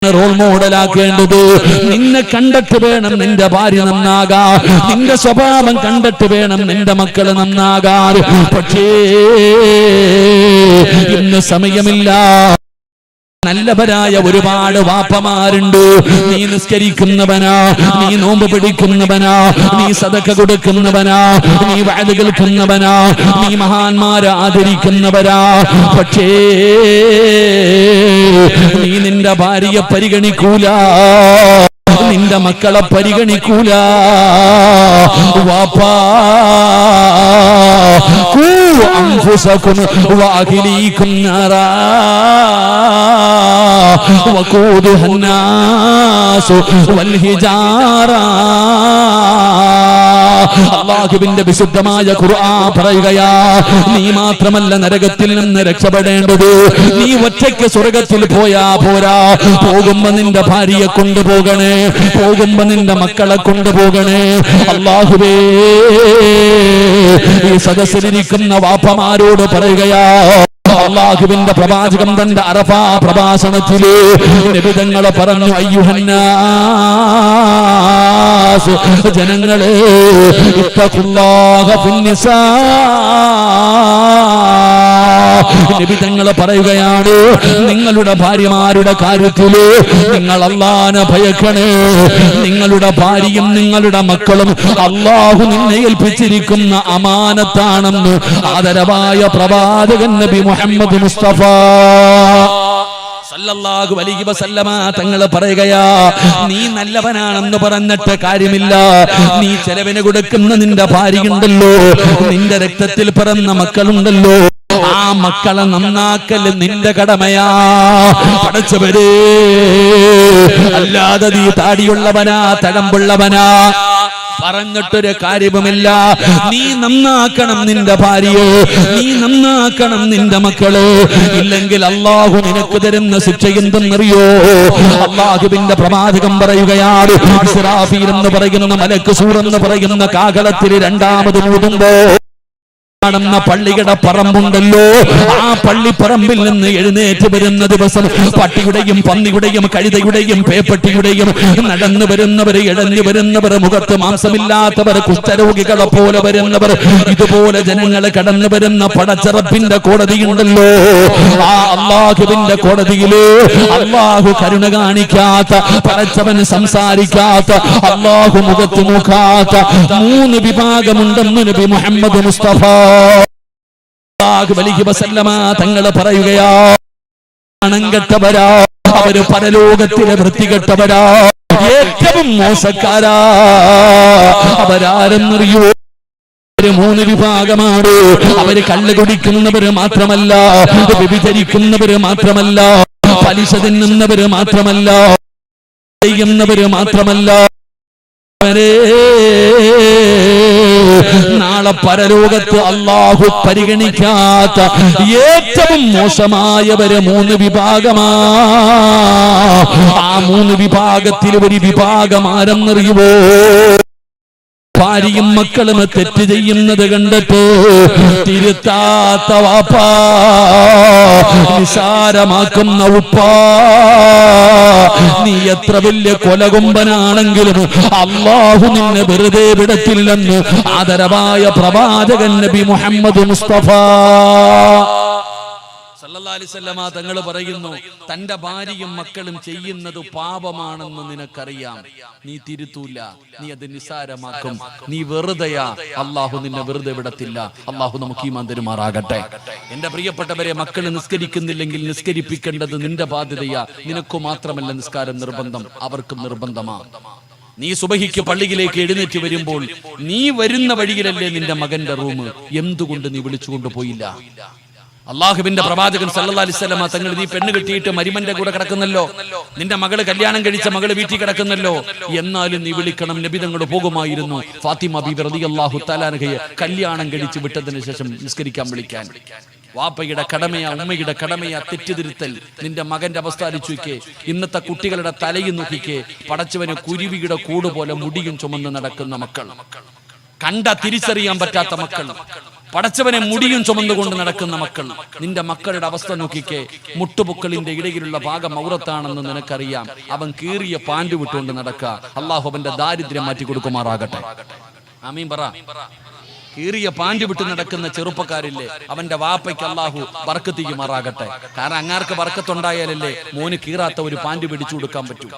Role മോഡലാക്കേണ്ടത്. നിന്നെ കണ്ടിട്ട് വേണം നിന്റെ ഭാര്യ നന്നാകാൻ, നിന്റെ സ്വഭാവം കണ്ടിട്ട് വേണം നിന്റെ മക്കള് നന്നാകാൻ. പക്ഷേ ഇന്ന് സമയമില്ല. നല്ലവരായ ഒരുപാട് വാപ്പമാരുണ്ട്. നീ നിസ്കരിക്കുന്നവനാ, നീ നോമ്പ് പിടിക്കുന്നവനാ, നീ സദഖ കൊടുക്കുന്നവനാ, നീ വഅദ് കേൾക്കുന്നവനാ, നീ മഹാന്മാരെ ആദരിക്കുന്നവരാ. പക്ഷേ നീ നിന്റെ ഭാര്യയെ പരിഗണിക്കൂല, നിന്റെ മക്കളെ പരിഗണിക്കൂല. വാപ്പാ ഖൂ അൻഫുസകും വഅഹ്ലീകും നാറാ വഖൂദുഹ അന്നാസു വൽ ഹിജാറ. അല്ലാഹുവിന്റെ വിശുദ്ധമായ ഖുർആൻ പറയുകയാ, നീ മാത്രമല്ല നരകത്തിൽ നിന്ന് രക്ഷപ്പെടേണ്ടത്. നീ ഒറ്റയ്ക്ക് സ്വർഗത്തിൽ പോയാ പോരാ, പോകുമ്പോ നിന്റെ ഭാര്യയെ കൊണ്ടുപോകണേ, പോകുമ്പോ നിന്റെ മക്കളെ കൊണ്ടുപോകണേ. അല്ലാഹുവേ, ഈ സദസ്സിലിരിക്കുന്ന വാപ്പമാരോട് പറയുകയാ, അല്ലാഹുവിന്റെ പ്രവാചകൻ തന്റെ അറഫാ പ്രഭാഷണത്തില് നബിതങ്ങളെ പറഞ്ഞു, അയ്യുഹന്നാസ്, ജനങ്ങളെ, ഇത്തഖുല്ലാഹ ഫിന്നിസാ. നബിതങ്ങളെ പറയുകയാണ്, നിങ്ങളുടെ ഭാര്യമാരുടെ കാര്യത്തില് നിങ്ങൾ അല്ലാഹനെ ഭയക്കണേ. നിങ്ങളുടെ ഭാര്യയും നിങ്ങളുടെ മക്കളും അല്ലാഹു നിന്നെ ഏൽപ്പിച്ചിരിക്കുന്ന അമാനത്താണെന്ന് ആദരവായ പ്രവാചകൻ നബി മുഹമ്മദ് മുസ്തഫ സല്ലല്ലാഹു അലൈഹി വസല്ലമ തങ്ങൾ പറയുകയാ, നീ നല്ലവനാണെന്ന് പറഞ്ഞിട്ട് കാര്യമില്ല. നീ ചെലവിന് കൊടുക്കുന്ന നിന്റെ ഭാര്യയുണ്ടല്ലോ, നിന്റെ രക്തത്തിൽ പിറന്ന മക്കളുണ്ടല്ലോ, ആ മക്കളെ നന്നാക്കല് നിന്റെ കടമയാ. പടച്ചവരേ, അല്ലാതെ നീ താടിയുള്ളവനാ തഴമ്പുള്ളവനാ പറഞ്ഞിട്ടൊരു കാര്യവുമില്ല. നീ നന്നാക്കണം നിന്റെ ഭാര്യയെ, നീ നന്നാക്കണം നിന്റെ മക്കളെ. ഇല്ലെങ്കിൽ അല്ലാഹു നിനക്ക് തരുന്ന ശിക്ഷ എന്തെന്നറിയോ? അല്ലാഹുവിന്റെ പ്രവാചകൻ പറയുകയാണ്, ഇസ്രാഫീൽ എന്ന് പറയുന്ന മലക്ക് സൂർ എന്ന് പറയുന്ന കാഹളത്തിൽ രണ്ടാമത് ഊതുമ്പോ ന്ന പള്ളിയുടെ പറമ്പുണ്ടല്ലോ, ആ പള്ളിപ്പറമ്പിൽ നിന്ന് എഴുന്നേറ്റ് വരുന്ന ദിവസം പട്ടിയുടെയും പന്നിയുടെയും കഴുതയുടെയും പേപ്പട്ടിയുടെയും നടന്നു വരുന്നവർ, ഇഴഞ്ഞു വരുന്നവർ, മുഖത്ത് മാംസമില്ലാത്തവർ, കുഷ്ഠരോഗികളെ പോലെ വരുന്നവർ, ഇതുപോലെ ജനങ്ങൾ കടന്നു വരുന്ന പടച്ചറപ്പിന്റെ കോടതിയുണ്ടല്ലോ, ആ അല്ലാഹുവിന്റെ കോടതിയില് അല്ലാഹു കരുണ കാണിക്കാത്ത, പടച്ചവൻ സംസാരിക്കാത്ത, അല്ലാഹു മുഖത്ത് നോക്കാത്ത 3 വിഭാഗമുണ്ടെന്ന് നബി മുഹമ്മദ് മുസ്തഫ തങ്ങള് പറയുകയാ. അണങ്കെട്ടവരാ, അവര് പരലോകത്തിലെ വൃത്തികെട്ടവരാ, ഏറ്റവും മോശക്കാരാ. അവരാരെന്നറിയോ? 3 വിഭാഗമാണ്. അവര് കള്ള് കുടിക്കുന്നവര് മാത്രമല്ല, വ്യഭിചരിക്കുന്നവര് മാത്രമല്ല, പലിശ തിന്നുന്നവര് മാത്രമല്ല, ചെയ്യുന്നവര് മാത്രമല്ല, നാളെ പരലോകത്ത് അല്ലാഹു പരിഗണിക്കാത്ത ഏറ്റവും മോശമായവര് 3 വിഭാഗമാ. ആ 3 വിഭാഗത്തിൽ ഒരു വിഭാഗം ആരെന്നറിയുവോ? ഭാര്യയും മക്കളും തെറ്റ് ചെയ്യുന്നത് കണ്ടിട്ട് തിരുത്താത്ത വാപ്പാ, നിസാരമാക്കുന്ന ഉപ്പാ. നീ എത്ര വലിയ കൊലകൊമ്പനാണെങ്കിലും അല്ലാഹു നിന്നെ വെറുതെ വിടത്തില്ലെന്ന് ആദരവായ പ്രവാചകൻ നബി മുഹമ്മദ് മുസ്തഫ സല്ലല്ലാഹു അലൈഹി വസല്ലമ തങ്ങൾ പറയുന്നു, തന്റെ ഭാര്യയും മക്കളും ചെയ്യുന്നത് പാപമാണെന്ന് നിനക്കറിയാം, നീ തിരുത്തൂല, നീ അത് നിസാരമാക്കും, നീ വെറുതെയാ, അല്ലാഹു നിന്നെ വെറുതെ വിടത്തില്ല. അല്ലാഹു നമുക്ക് ഈമാൻ തരുമാറാകട്ടെ. എന്റെ പ്രിയപ്പെട്ടവരെ, മക്കൾ നിസ്കരിക്കുന്നില്ലെങ്കിൽ നിസ്കരിപ്പിക്കേണ്ടത് നിന്റെ ബാധ്യതയാ. നിനക്കു മാത്രമല്ല നിസ്കാരം നിർബന്ധം, അവർക്കും നിർബന്ധമാ. നീ സുബഹിക്ക് പള്ളിയിലേക്ക് എഴുന്നേറ്റ് വരുമ്പോൾ നീ വരുന്ന വഴിയിലല്ലേ നിന്റെ മകന്റെ റൂം, എന്തുകൊണ്ട് നീ വിളിച്ചുകൊണ്ട് പോയില്ല? അല്ലാഹുവിന്റെ പ്രവാചകൻ സല്ലല്ലാഹു അലൈഹി വസല്ലമ തങ്ങൾ, നീ പെണ്ണ് കെട്ടിയിട്ട് മരിമന്റെ കൂടെ കിടക്കുന്നല്ലോ, നിന്റെ മകള് കല്യാണം കഴിച്ച മകള് വീട്ടിൽ കിടക്കുന്നല്ലോ, എന്നാലും നീ വിളിക്കണം. നബി തങ്ങൾ പോകുമായിരുന്നു ഫാത്തിമ ബീബി റളിയല്ലാഹു തആല അൻഹയെ കല്യാണം കഴിച്ച് വിട്ടതിന് ശേഷം നിസ്കരിക്കാൻ വിളിക്കാൻ. വാപ്പയുടെ കടമയാ, ഉമ്മയുടെ കടമയാ തെറ്റുതിരുത്തൽ. നിന്റെ മകന്റെ അവസ്ഥ ആലോചിക്കേ. ഇന്നത്തെ കുട്ടികളുടെ തലയിൽ നോക്കിക്കേ, പടച്ചവന് കുരുവിയുടെ കൂട് പോലെ മുടിയും ചുമന്ന് നടക്കുന്ന മക്കൾ, കണ്ട തിരിച്ചറിയാൻ പറ്റാത്ത മക്കൾ. പടച്ചവനെ മുടിയും ചുമന്നുകൊണ്ട് നടക്കുന്ന മക്കൾ. നിന്റെ മക്കളുടെ അവസ്ഥ നോക്കിക്കേ. മുട്ടുപൊക്കളിന്റെ ഇടയിലുള്ള ഭാഗം ഔറത്താണെന്ന് നിനക്കറിയാം. അവൻ കീറിയ പാൻറ് വിട്ടുകൊണ്ട് നടക്കുക. അള്ളാഹു അവന്റെ ദാരിദ്ര്യം മാറ്റി കൊടുക്കുമാറാകട്ടെ. ആമീൻ പറ. കീറിയ പാൻറ് വിട്ട് നടക്കുന്ന ചെറുപ്പക്കാരില്ലേ, അവന്റെ വാപ്പയ്ക്ക് അള്ളാഹു ബർക്കത്ത് ചെയ്യുമാറാകട്ടെ. കാരണം അങ്ങാർക്ക് ബർക്കത്തുണ്ടായാലല്ലേ മോന് കീറാത്ത ഒരു പാൻറ് പിടിച്ചു കൊടുക്കാൻ പറ്റൂ.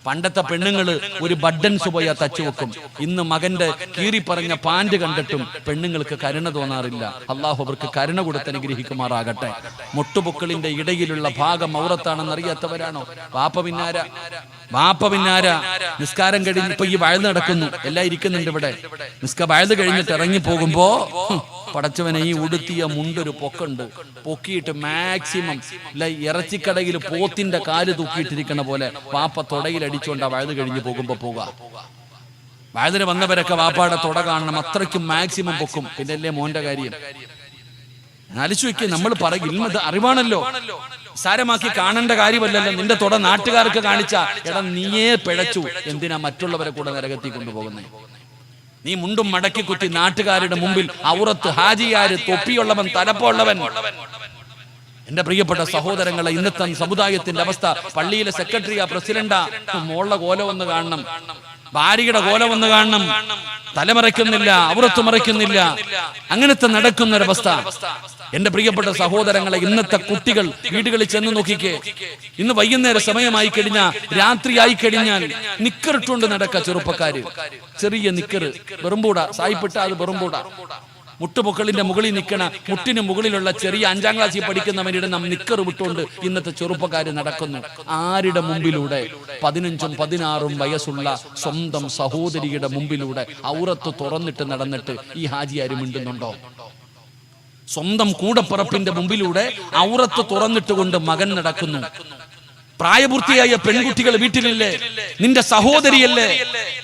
പണ്ടത്തെ പെണ്ണുങ്ങള് ഒരു ബട്ടൺസ് പോയാ തച്ചു വെക്കും. ഇന്ന് മകന്റെ കീറി പറഞ്ഞ പാൻറ് കണ്ടിട്ടും പെണ്ണുങ്ങൾക്ക് കരുണ തോന്നാറില്ല. അള്ളാഹു അവർക്ക് കരുണ കൊടുത്ത് അനുഗ്രഹിക്കുമാറാകട്ടെ. മുട്ടുപൊക്കളിന്റെ ഇടയിലുള്ള ഭാഗം ഔറത്താണെന്ന് അറിയാത്തവരാണോ? വാപ്പ പിന്നാര നിസ്കാരം കഴിഞ്ഞ് ഇപ്പൊ ഈ വയൽ നടക്കുന്നു, എല്ലാം ഇരിക്കുന്നുണ്ട് ഇവിടെ. വയൽ കഴിഞ്ഞിട്ട് ഇറങ്ങി പോകുമ്പോ പടച്ചവനെ ഈ ഉടുത്തിയ മുണ്ടൊരു പൊക്കുണ്ട്, പൊക്കിയിട്ട് മാക്സിമം ഇറച്ചിക്കടയിൽ പോത്തിന്റെ കാല് തൂക്കിയിട്ടിരിക്കണ പോലെ വാപ്പ തൊടയിൽ അടിച്ചുകൊണ്ടാ വയൽ കഴിഞ്ഞ് പോകുമ്പോ പോവുക. വയലിന് വന്നവരൊക്കെ വാപ്പയുടെ തൊട കാണണം, അത്രയ്ക്കും മാക്സിമം പൊക്കും. പിന്നല്ലേ മോന്റെ കാര്യം ആലോചിച്ച് വെക്കുക. നമ്മൾ പറയും ഇത് അറിവാണല്ലോ, സാരമാക്കി കാണേണ്ട കാര്യമല്ലല്ലോ. നിന്റെ തൊട നാട്ടുകാർക്ക് കാണിച്ച എടാ നീയേ പിഴച്ചു, എന്തിനാ മറ്റുള്ളവരെ കൂടെ നരകത്തി കൊണ്ടുപോകുന്നേ? നീ മുണ്ടും മടക്കി കുത്തി നാട്ടുകാരുടെ മുമ്പിൽ ഔറത്ത്, ഹാജിയാര്, തൊപ്പിയുള്ളവൻ, തലപ്പുള്ളവൻ. എന്റെ പ്രിയപ്പെട്ട സഹോദരങ്ങളെ, ഇന്നത്തെ സമുദായത്തിന്റെ അവസ്ഥ, പള്ളിയിലെ സെക്രട്ടറിയാ, പ്രസിഡന്റാ, മോളുടെ കോലം ഒന്ന് കാണണം, ഭാര്യയുടെ കോലം ഒന്ന് കാണണം, തലമറയ്ക്കുന്നില്ല, ഔറത്ത് മറയ്ക്കുന്നില്ല, അങ്ങനത്തെ നടക്കുന്നൊരവസ്ഥ. എന്റെ പ്രിയപ്പെട്ട സഹോദരങ്ങളെ, ഇന്നത്തെ കുട്ടികൾ വീടുകളിൽ ചെന്ന് നോക്കിക്കേ. ഇന്ന് വൈകുന്നേര സമയമായി കഴിഞ്ഞാൽ, രാത്രിയായി കഴിഞ്ഞാൽ നിക്കറിട്ടുകൊണ്ട് നടക്ക ചെറുപ്പക്കാര്. ചെറിയ നിക്കറ്, വെറുമ്പൂട, സായിപ്പിട്ട അത് വെറുമ്പൂട. മുട്ടുപൊക്കളിന്റെ മുകളിൽ നിൽക്കണ, മുട്ടിന് മുകളിലുള്ള ചെറിയ 5ാം ക്ലാസ്സിൽ പഠിക്കുന്നവരുടെ നാം നിക്കറ് വിട്ടുകൊണ്ട് ഇന്നത്തെ ചെറുപ്പക്കാര് നടക്കുന്നു. ആരുടെ മുമ്പിലൂടെ? 15ഉം 16ഉം വയസ്സുള്ള സ്വന്തം സഹോദരിയുടെ മുമ്പിലൂടെ ഔറത്ത് തുറന്നിട്ട് നടന്നിട്ട് ഈ ഹാജിയാര് മിണ്ടുന്നുണ്ടോ? സ്വന്തം കൂടപ്പിറപ്പിന്റെ മുമ്പിലൂടെ ഔറത്ത് തുറന്നിട്ട് കൊണ്ട് മകൻ നടക്കുന്നു. പ്രായപൂർത്തിയായ പെൺകുട്ടികൾ വീട്ടിലില്ലേ? നിന്റെ സഹോദരിയല്ലേ?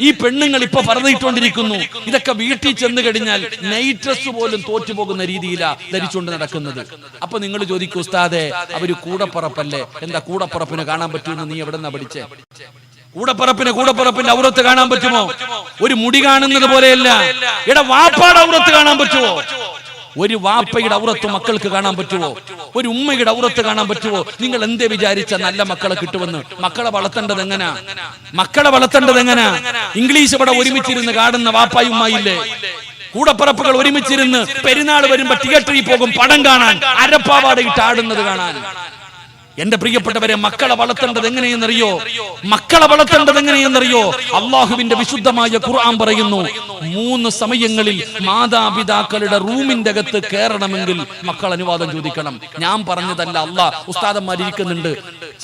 ഈ പെണ്ണുങ്ങൾ ഇപ്പൊ പറഞ്ഞിട്ടുകൊണ്ടിരിക്കുന്നു. ഇതൊക്കെ വീട്ടിൽ ചെന്ന് കഴിഞ്ഞാൽ നൈറ്റ് ഡ്രസ് പോലും തോറ്റുപോകുന്ന രീതിയിലാ ധരിച്ചുകൊണ്ട് നടക്കുന്നത്. അപ്പൊ നിങ്ങൾ ചോദിക്കും, ഉസ്താദേ അവര് കൂടപ്പറപ്പല്ലേ, എന്താ കൂടപ്പറപ്പിന് കാണാൻ പറ്റുമെന്ന് നീ എവിടെന്നാ പഠിച്ചേ? കൂടപ്പറപ്പിന്റെ ഔറത്ത് കാണാൻ പറ്റുമോ? ഒരു മുടി കാണുന്നത് പോലെയല്ല. എടാ വാപ്പാടെ ഔറത്ത് കാണാൻ പറ്റുമോ? ഒരു വാപ്പയുടെ ഔറത്ത് മക്കൾക്ക് കാണാൻ പറ്റുമോ? ഒരു ഉമ്മയുടെ ഔറത്ത് കാണാൻ പറ്റുമോ? നിങ്ങൾ എന്തേ വിചാരിച്ച നല്ല മക്കളെ കിട്ടുമെന്ന്? മക്കളെ വളർത്തേണ്ടത് എങ്ങനാ? ഇംഗ്ലീഷ് ഇവിടെ ഒരുമിച്ചിരുന്ന് കാണുന്ന വാപ്പായും ഉമ്മായില്ലേ? കൂടപ്പറപ്പുകൾ ഒരുമിച്ചിരുന്ന് പെരുന്നാൾ വരുമ്പോ തിയേറ്ററിൽ പോകും പടം കാണാൻ, അരപ്പാവാടയിട്ട് ആടുന്നത് കാണാൻ. എന്റെ പ്രിയപ്പെട്ടവരെ, മക്കളെ വളർത്തേണ്ടത് എങ്ങനെയെന്നറിയോ? അള്ളാഹുവിന്റെ വിശുദ്ധമായ ഖുർആൻ പറയുന്നു, 3 സമയങ്ങളിൽ മാതാപിതാക്കളുടെ റൂമിന്റെ അകത്ത് കയറണമെങ്കിൽ മക്കൾ അനുവാദം ചോദിക്കണം. ഞാൻ പറഞ്ഞതല്ല, അള്ളാഹ്. ഉസ്താദന്മാരിയ്ക്കുന്നുണ്ട്,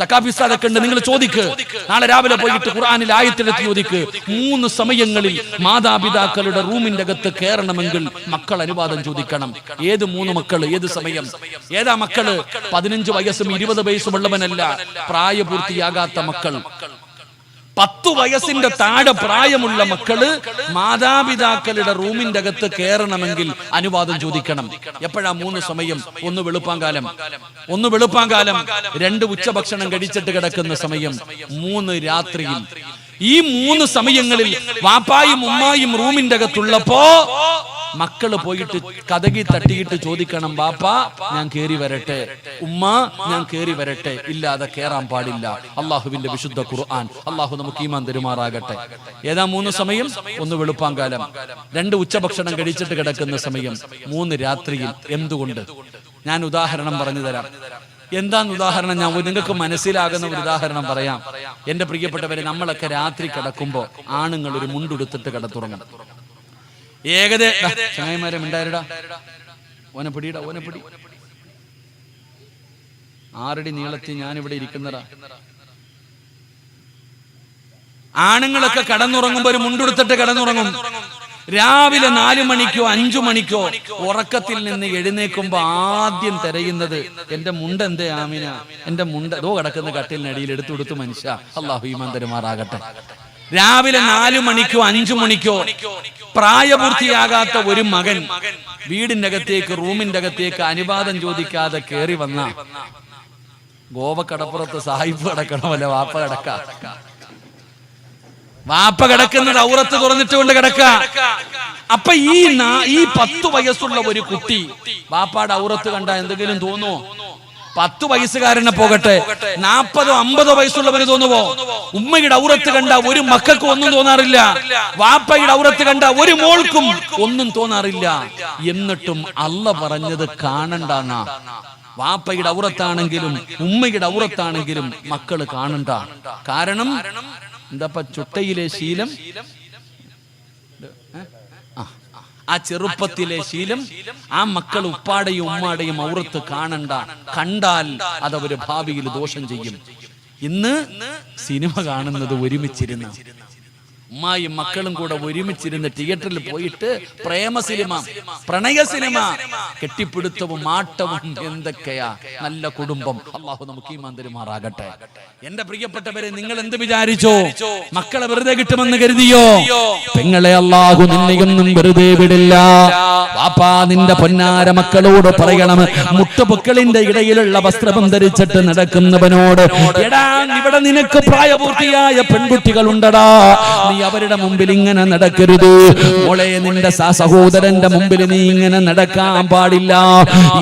സക്കാഫി ഉസ്താദൊക്കെ ഉണ്ട്, നിങ്ങൾ ചോദിക്ക്. നാളെ രാവിലെ പോയിട്ട് ഖുർആനിൽ ആയത്തിലെത്തി ചോദിക്ക്. 3 സമയങ്ങളിൽ മാതാപിതാക്കളുടെ റൂമിന്റെ അകത്ത് കയറണമെങ്കിൽ മക്കൾ അനുവാദം ചോദിക്കണം. ഏത് 3 മക്കള്? ഏത് സമയം? ഏതാ മക്കള്? 15 വയസ്സും 20 വയസ്സും ഉള്ളവനല്ല, പ്രായപൂർത്തിയാകാത്ത മക്കൾ. 10 വയസ്സിന്റെ താഴെ പ്രായമുള്ള മക്കള് മാതാപിതാക്കളുടെ റൂമിന്റെ അകത്ത് കയറണമെങ്കിൽ അനുവാദം ചോദിക്കണം. എപ്പോഴാ 3 സമയം? ഒന്ന് വെളുപ്പാങ്കാലം, 2 ഉച്ചഭക്ഷണം കഴിച്ചിട്ട് കിടക്കുന്ന സമയം, 3 രാത്രിയിൽ. ഈ 3 സമയങ്ങളിൽ വാപ്പായും ഉമ്മായും റൂമിന്റെ അകത്തുള്ളപ്പോ മക്കള് പോയിട്ട് കതകി തട്ടിയിട്ട് ചോദിക്കണം, ബാപ്പാ ഞാൻ കേറി വരട്ടെ, ഉമ്മ ഞാൻ കേറി വരട്ടെ. ഇല്ലാതെ കേറാൻ പാടില്ല. അള്ളാഹുവിന്റെ വിശുദ്ധ ഖുർആൻ. അള്ളാഹു നമുക്ക് ഈമാൻ തരുമാറാകട്ടെ. ഏതാ 3 സമയം? ഒന്ന് വെളുപ്പാങ്കാലം, 2 ഉച്ചഭക്ഷണം കഴിച്ചിട്ട് കിടക്കുന്ന സമയം, 3 രാത്രിയിൽ. എന്തുകൊണ്ട്? ഞാൻ ഉദാഹരണം പറഞ്ഞു തരാം. എന്താണ് ഉദാഹരണം? ഞാൻ നിങ്ങൾക്ക് മനസ്സിലാകുന്ന ഒരു ഉദാഹരണം പറയാം. എന്റെ പ്രിയപ്പെട്ടവരെ, നമ്മളൊക്കെ രാത്രി കിടക്കുമ്പോ ആണുങ്ങൾ ഒരു മുണ്ടുടുത്തിട്ട് കിടത്തുറങ്ങും. ചങ്ങായിമാരെ മിണ്ടായിരടാ, ഓനെ പിടി. 6 അടി നീളത്തിൽ ഞാനിവിടെ ഇരിക്കുന്നതാ. ആണുങ്ങളൊക്കെ കടന്നുറങ്ങുമ്പോ ഒരു മുണ്ടുടുത്തിട്ട് കിടന്നുറങ്ങും. രാവിലെ 4 മണിക്കോ 5 മണിക്കോ ഉറക്കത്തിൽ നിന്ന് എഴുന്നേക്കുമ്പോ ആദ്യം തിരയുന്നത് എന്റെ മുണ്ട് എന്തേ ആമിന, എന്റെ മുണ്ട് ദോ കിടക്കുന്ന കട്ടിലിനടിയിൽ എടുത്തുകൊടുത്തു മനുഷ്യ. അള്ളാഹു ഈമാൻ തരുമാറാകട്ടെ. രാവിലെ 4 മണിക്കോ 5 മണിക്കോ പ്രായപൂർത്തിയാകാത്ത ഒരു മകൻ വീടിന്റെ അകത്തേക്ക്, റൂമിന്റെ അകത്തേക്ക് അനുവാദം ചോദിക്കാതെ കയറി വന്ന ഗോവക്കടപ്പുറത്ത് സാഹിബ് കിടക്കണമല്ല, വാപ്പ കിടക്ക. വാപ്പ കിടക്കുന്നത് ഔറത്ത് തുറന്നിട്ട് കൊണ്ട് കിടക്ക. അപ്പൊ ഈ 10 വയസ്സുള്ള ഒരു കുട്ടി വാപ്പാടെ ഔറത്ത് കണ്ട എന്തെങ്കിലും തോന്നുവോ? 10 വയസ്സുകാരനെ പോകട്ടെ, 40 50 വയസ്സുള്ളവന് തോന്നുവോ? ഉമ്മയുടെ ഔറത്ത് കണ്ട ഒരു മക്കൾക്കും ഒന്നും തോന്നാറില്ല, വാപ്പയുടെ ഔറത്ത് കണ്ട ഒരു മോൾക്കും ഒന്നും തോന്നാറില്ല. എന്നിട്ടും അല്ല പറഞ്ഞത് കാണണ്ടാന്നാ. വാപ്പയുടെ ഔറത്താണെങ്കിലും ഉമ്മയുടെ ഔറത്താണെങ്കിലും മക്കള് കാണണ്ട. കാരണം എന്താ ചുട്ടയിലെ ശീലം, ആ ചെറുപ്പത്തിലെ ശീലം ആ മക്കൾ ഉപ്പാടെയും ഉമ്മാടെയും ഔറത്ത് കാണണ്ട. കണ്ടാൽ അതവര് ഭാവിയിൽ ദോഷം ചെയ്യും. ഇന്ന് സിനിമ കാണുന്നത് ഒരുമിച്ചിരുന്ന ഉമ്മായും മക്കളും കൂടെ ഒരുമിച്ചിരുന്ന് തിയേറ്ററിൽ പോയിട്ട് പ്രേമ സിനിമ, പ്രണയ സിനിമ, കെട്ടിപ്പിടുത്തവും ആട്ടവും എന്തൊക്കെയാ. നല്ല കുടുംബം. അള്ളാഹു നമുക്ക് ഈമാൻ തരുമാറാകട്ടെ. എന്റെ പ്രിയപ്പെട്ടവരെ, നിങ്ങൾ എന്ത് വിചാരിച്ചോ? മക്കളെ വെറുതെ കിട്ടുമെന്ന് കരുതിയോ? പെങ്ങളെ, അള്ളാഹു നിന്നെയൊന്നും വെറുതെ വിടില്ല. വാപ്പാ, നിന്റെ പൊന്നാര മക്കളോട് പറയണം, മുട്ടുപൊക്കളിന്റെ ഇടയിലുള്ള വസ്ത്രം ധരിച്ചിട്ട് നടക്കുന്നവനോട്, എടാ ഇവിടെ നിനക്ക് പ്രായപൂർത്തിയായ പെൺകുട്ടികൾ ഉണ്ടടാ, നീ അവരുടെ മുമ്പിൽ ഇങ്ങനെ നടക്കരുത്. മോളെ, നിന്റെ സഹോദരന്റെ മുമ്പിൽ നീ ഇങ്ങനെ നടക്കാൻ പാടില്ല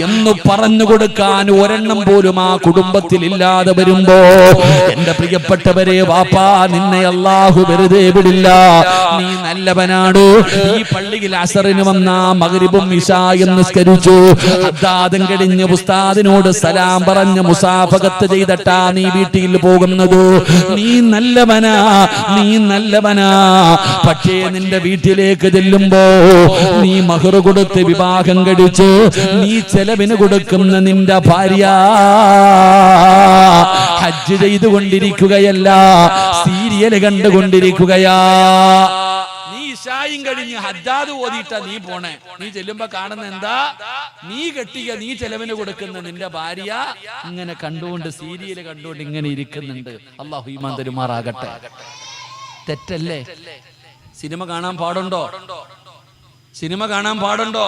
എന്ന് പറഞ്ഞു കൊടുക്കാൻ ഒരെണ്ണം പോലും ആ കുടുംബത്തിൽ ഇല്ലാതെ വരുമ്പോ, എന്റെ പ്രിയപ്പെട്ടവരെ, വാപ്പാ, നിന്നെ അല്ലാഹു വെറുതെ വിടില്ല. നീ നല്ലവനാണ്. ഈ പള്ളിയിൽ അസറിന് വന്ന മഗ്രിബും ഇശായും നിസ്കരിച്ചു, അദ്ദാദം കഴിഞ്ഞ് ഉസ്താദിനോട് സലാം പറഞ്ഞ് മുസാഫഹത്ത് ചെയ്തിട്ടാ നീ വീട്ടിൽ പോകുന്നത്. നീ നല്ലവനാ, നീ നല്ലവനാ. പക്ഷേ നിന്റെ വീട്ടിലേക്ക് ചെല്ലുമ്പോ നീ മഹർ കൊടുത്ത് വിവാഹം കഴിച്ച് നീ ചെലവിന് കൊടുക്കുന്ന നിന്റെ ഭാര്യ ഹജ്ജ് ചെയ്തുകൊണ്ടിരിക്കുകയല്ല, സീരിയൽ കണ്ടുകൊണ്ടിരിക്കുകയാ. നീ ഇശായും കഴിഞ്ഞ് ഹജ്ജാദ് ഓതിയിട്ടാ നീ പോണേ. നീ ചെല്ലുമ്പോ കാണുന്ന എന്താ? നീ കെട്ടിയ, നീ ചെലവിന് കൊടുക്കുന്ന നിന്റെ ഭാര്യ ഇങ്ങനെ കണ്ടുകൊണ്ട്, സീരിയല് കണ്ടുകൊണ്ട് ഇങ്ങനെ ഇരിക്കുന്നുണ്ട്. അല്ലാഹു ഈമാൻ തരുമാറാകട്ടെ. തെറ്റല്ലേ? സിനിമ കാണാൻ പാടുണ്ടോ? സിനിമ കാണാൻ പാടുണ്ടോ?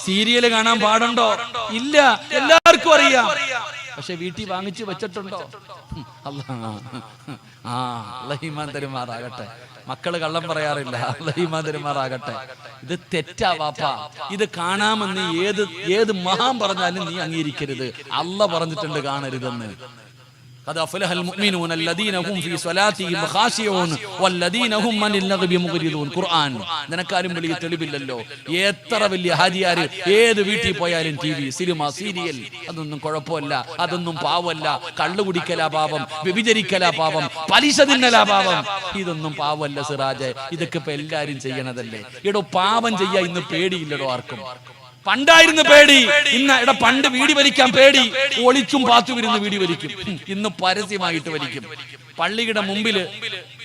സീരിയല് കാണാൻ പാടുണ്ടോ? ഇല്ല, എല്ലാവർക്കും അറിയാം. പക്ഷെ വീട്ടിൽ വാങ്ങിച്ചു വെച്ചിട്ടുണ്ടോ? അല്ലാഹു ഈമാൻ തരുമാറാകട്ടെ. മക്കള് കള്ളം പറയാറില്ല. അല്ലാഹു ഈമാൻ തരുമാറാകട്ടെ. ഇത് തെറ്റാ വാപ്പാ. ഇത് കാണാമെന്ന് ഏത് മഹാൻ പറഞ്ഞാലും നീ അംഗീകരിക്കരുത്. അല്ലാഹു പറഞ്ഞിട്ടുണ്ട് കാണരുതെന്ന്. قد أفلح المؤمنون الذين هم في صلاتهم خاشعون والذين هم عن اللغو معرضون. ഖുർആൻ നിനക്കാരും വലിയ തെളിവില്ലല്ലോ. എത്ര വലിയ ഹാജിയാര് ഏത് വീട്ടിൽ പോയാലും TV, സിനിമ, സീരിയൽ, അതൊന്നും കുഴപ്പമില്ല, അതൊന്നും പാവമല്ല. കള്ളു കുടിക്കലാ പാപം, വ്യഭിചരിക്കലാ പാപം, പലിശ തിന്നലാ പാപം. ഇതൊന്നും പാവമല്ല സിറാജെ. ഇതൊക്കെ ഇപ്പൊ എല്ലാരും ചെയ്യണതല്ലേ. ഇടോ, പാപം ചെയ്യാ ഇന്ന് പേടിയില്ലടോ ആർക്കും. പണ്ടായിരുന്നു പേടി. ഇന്ന് പണ്ട് വീടി വലിക്കാൻ പേടി. ഒളിച്ചും പാത്തും ഇരുന്ന് വീടി വലിക്കും. ഇന്ന് പരസ്യമായിട്ട് വലിക്കും. പള്ളിയുടെ മുമ്പില്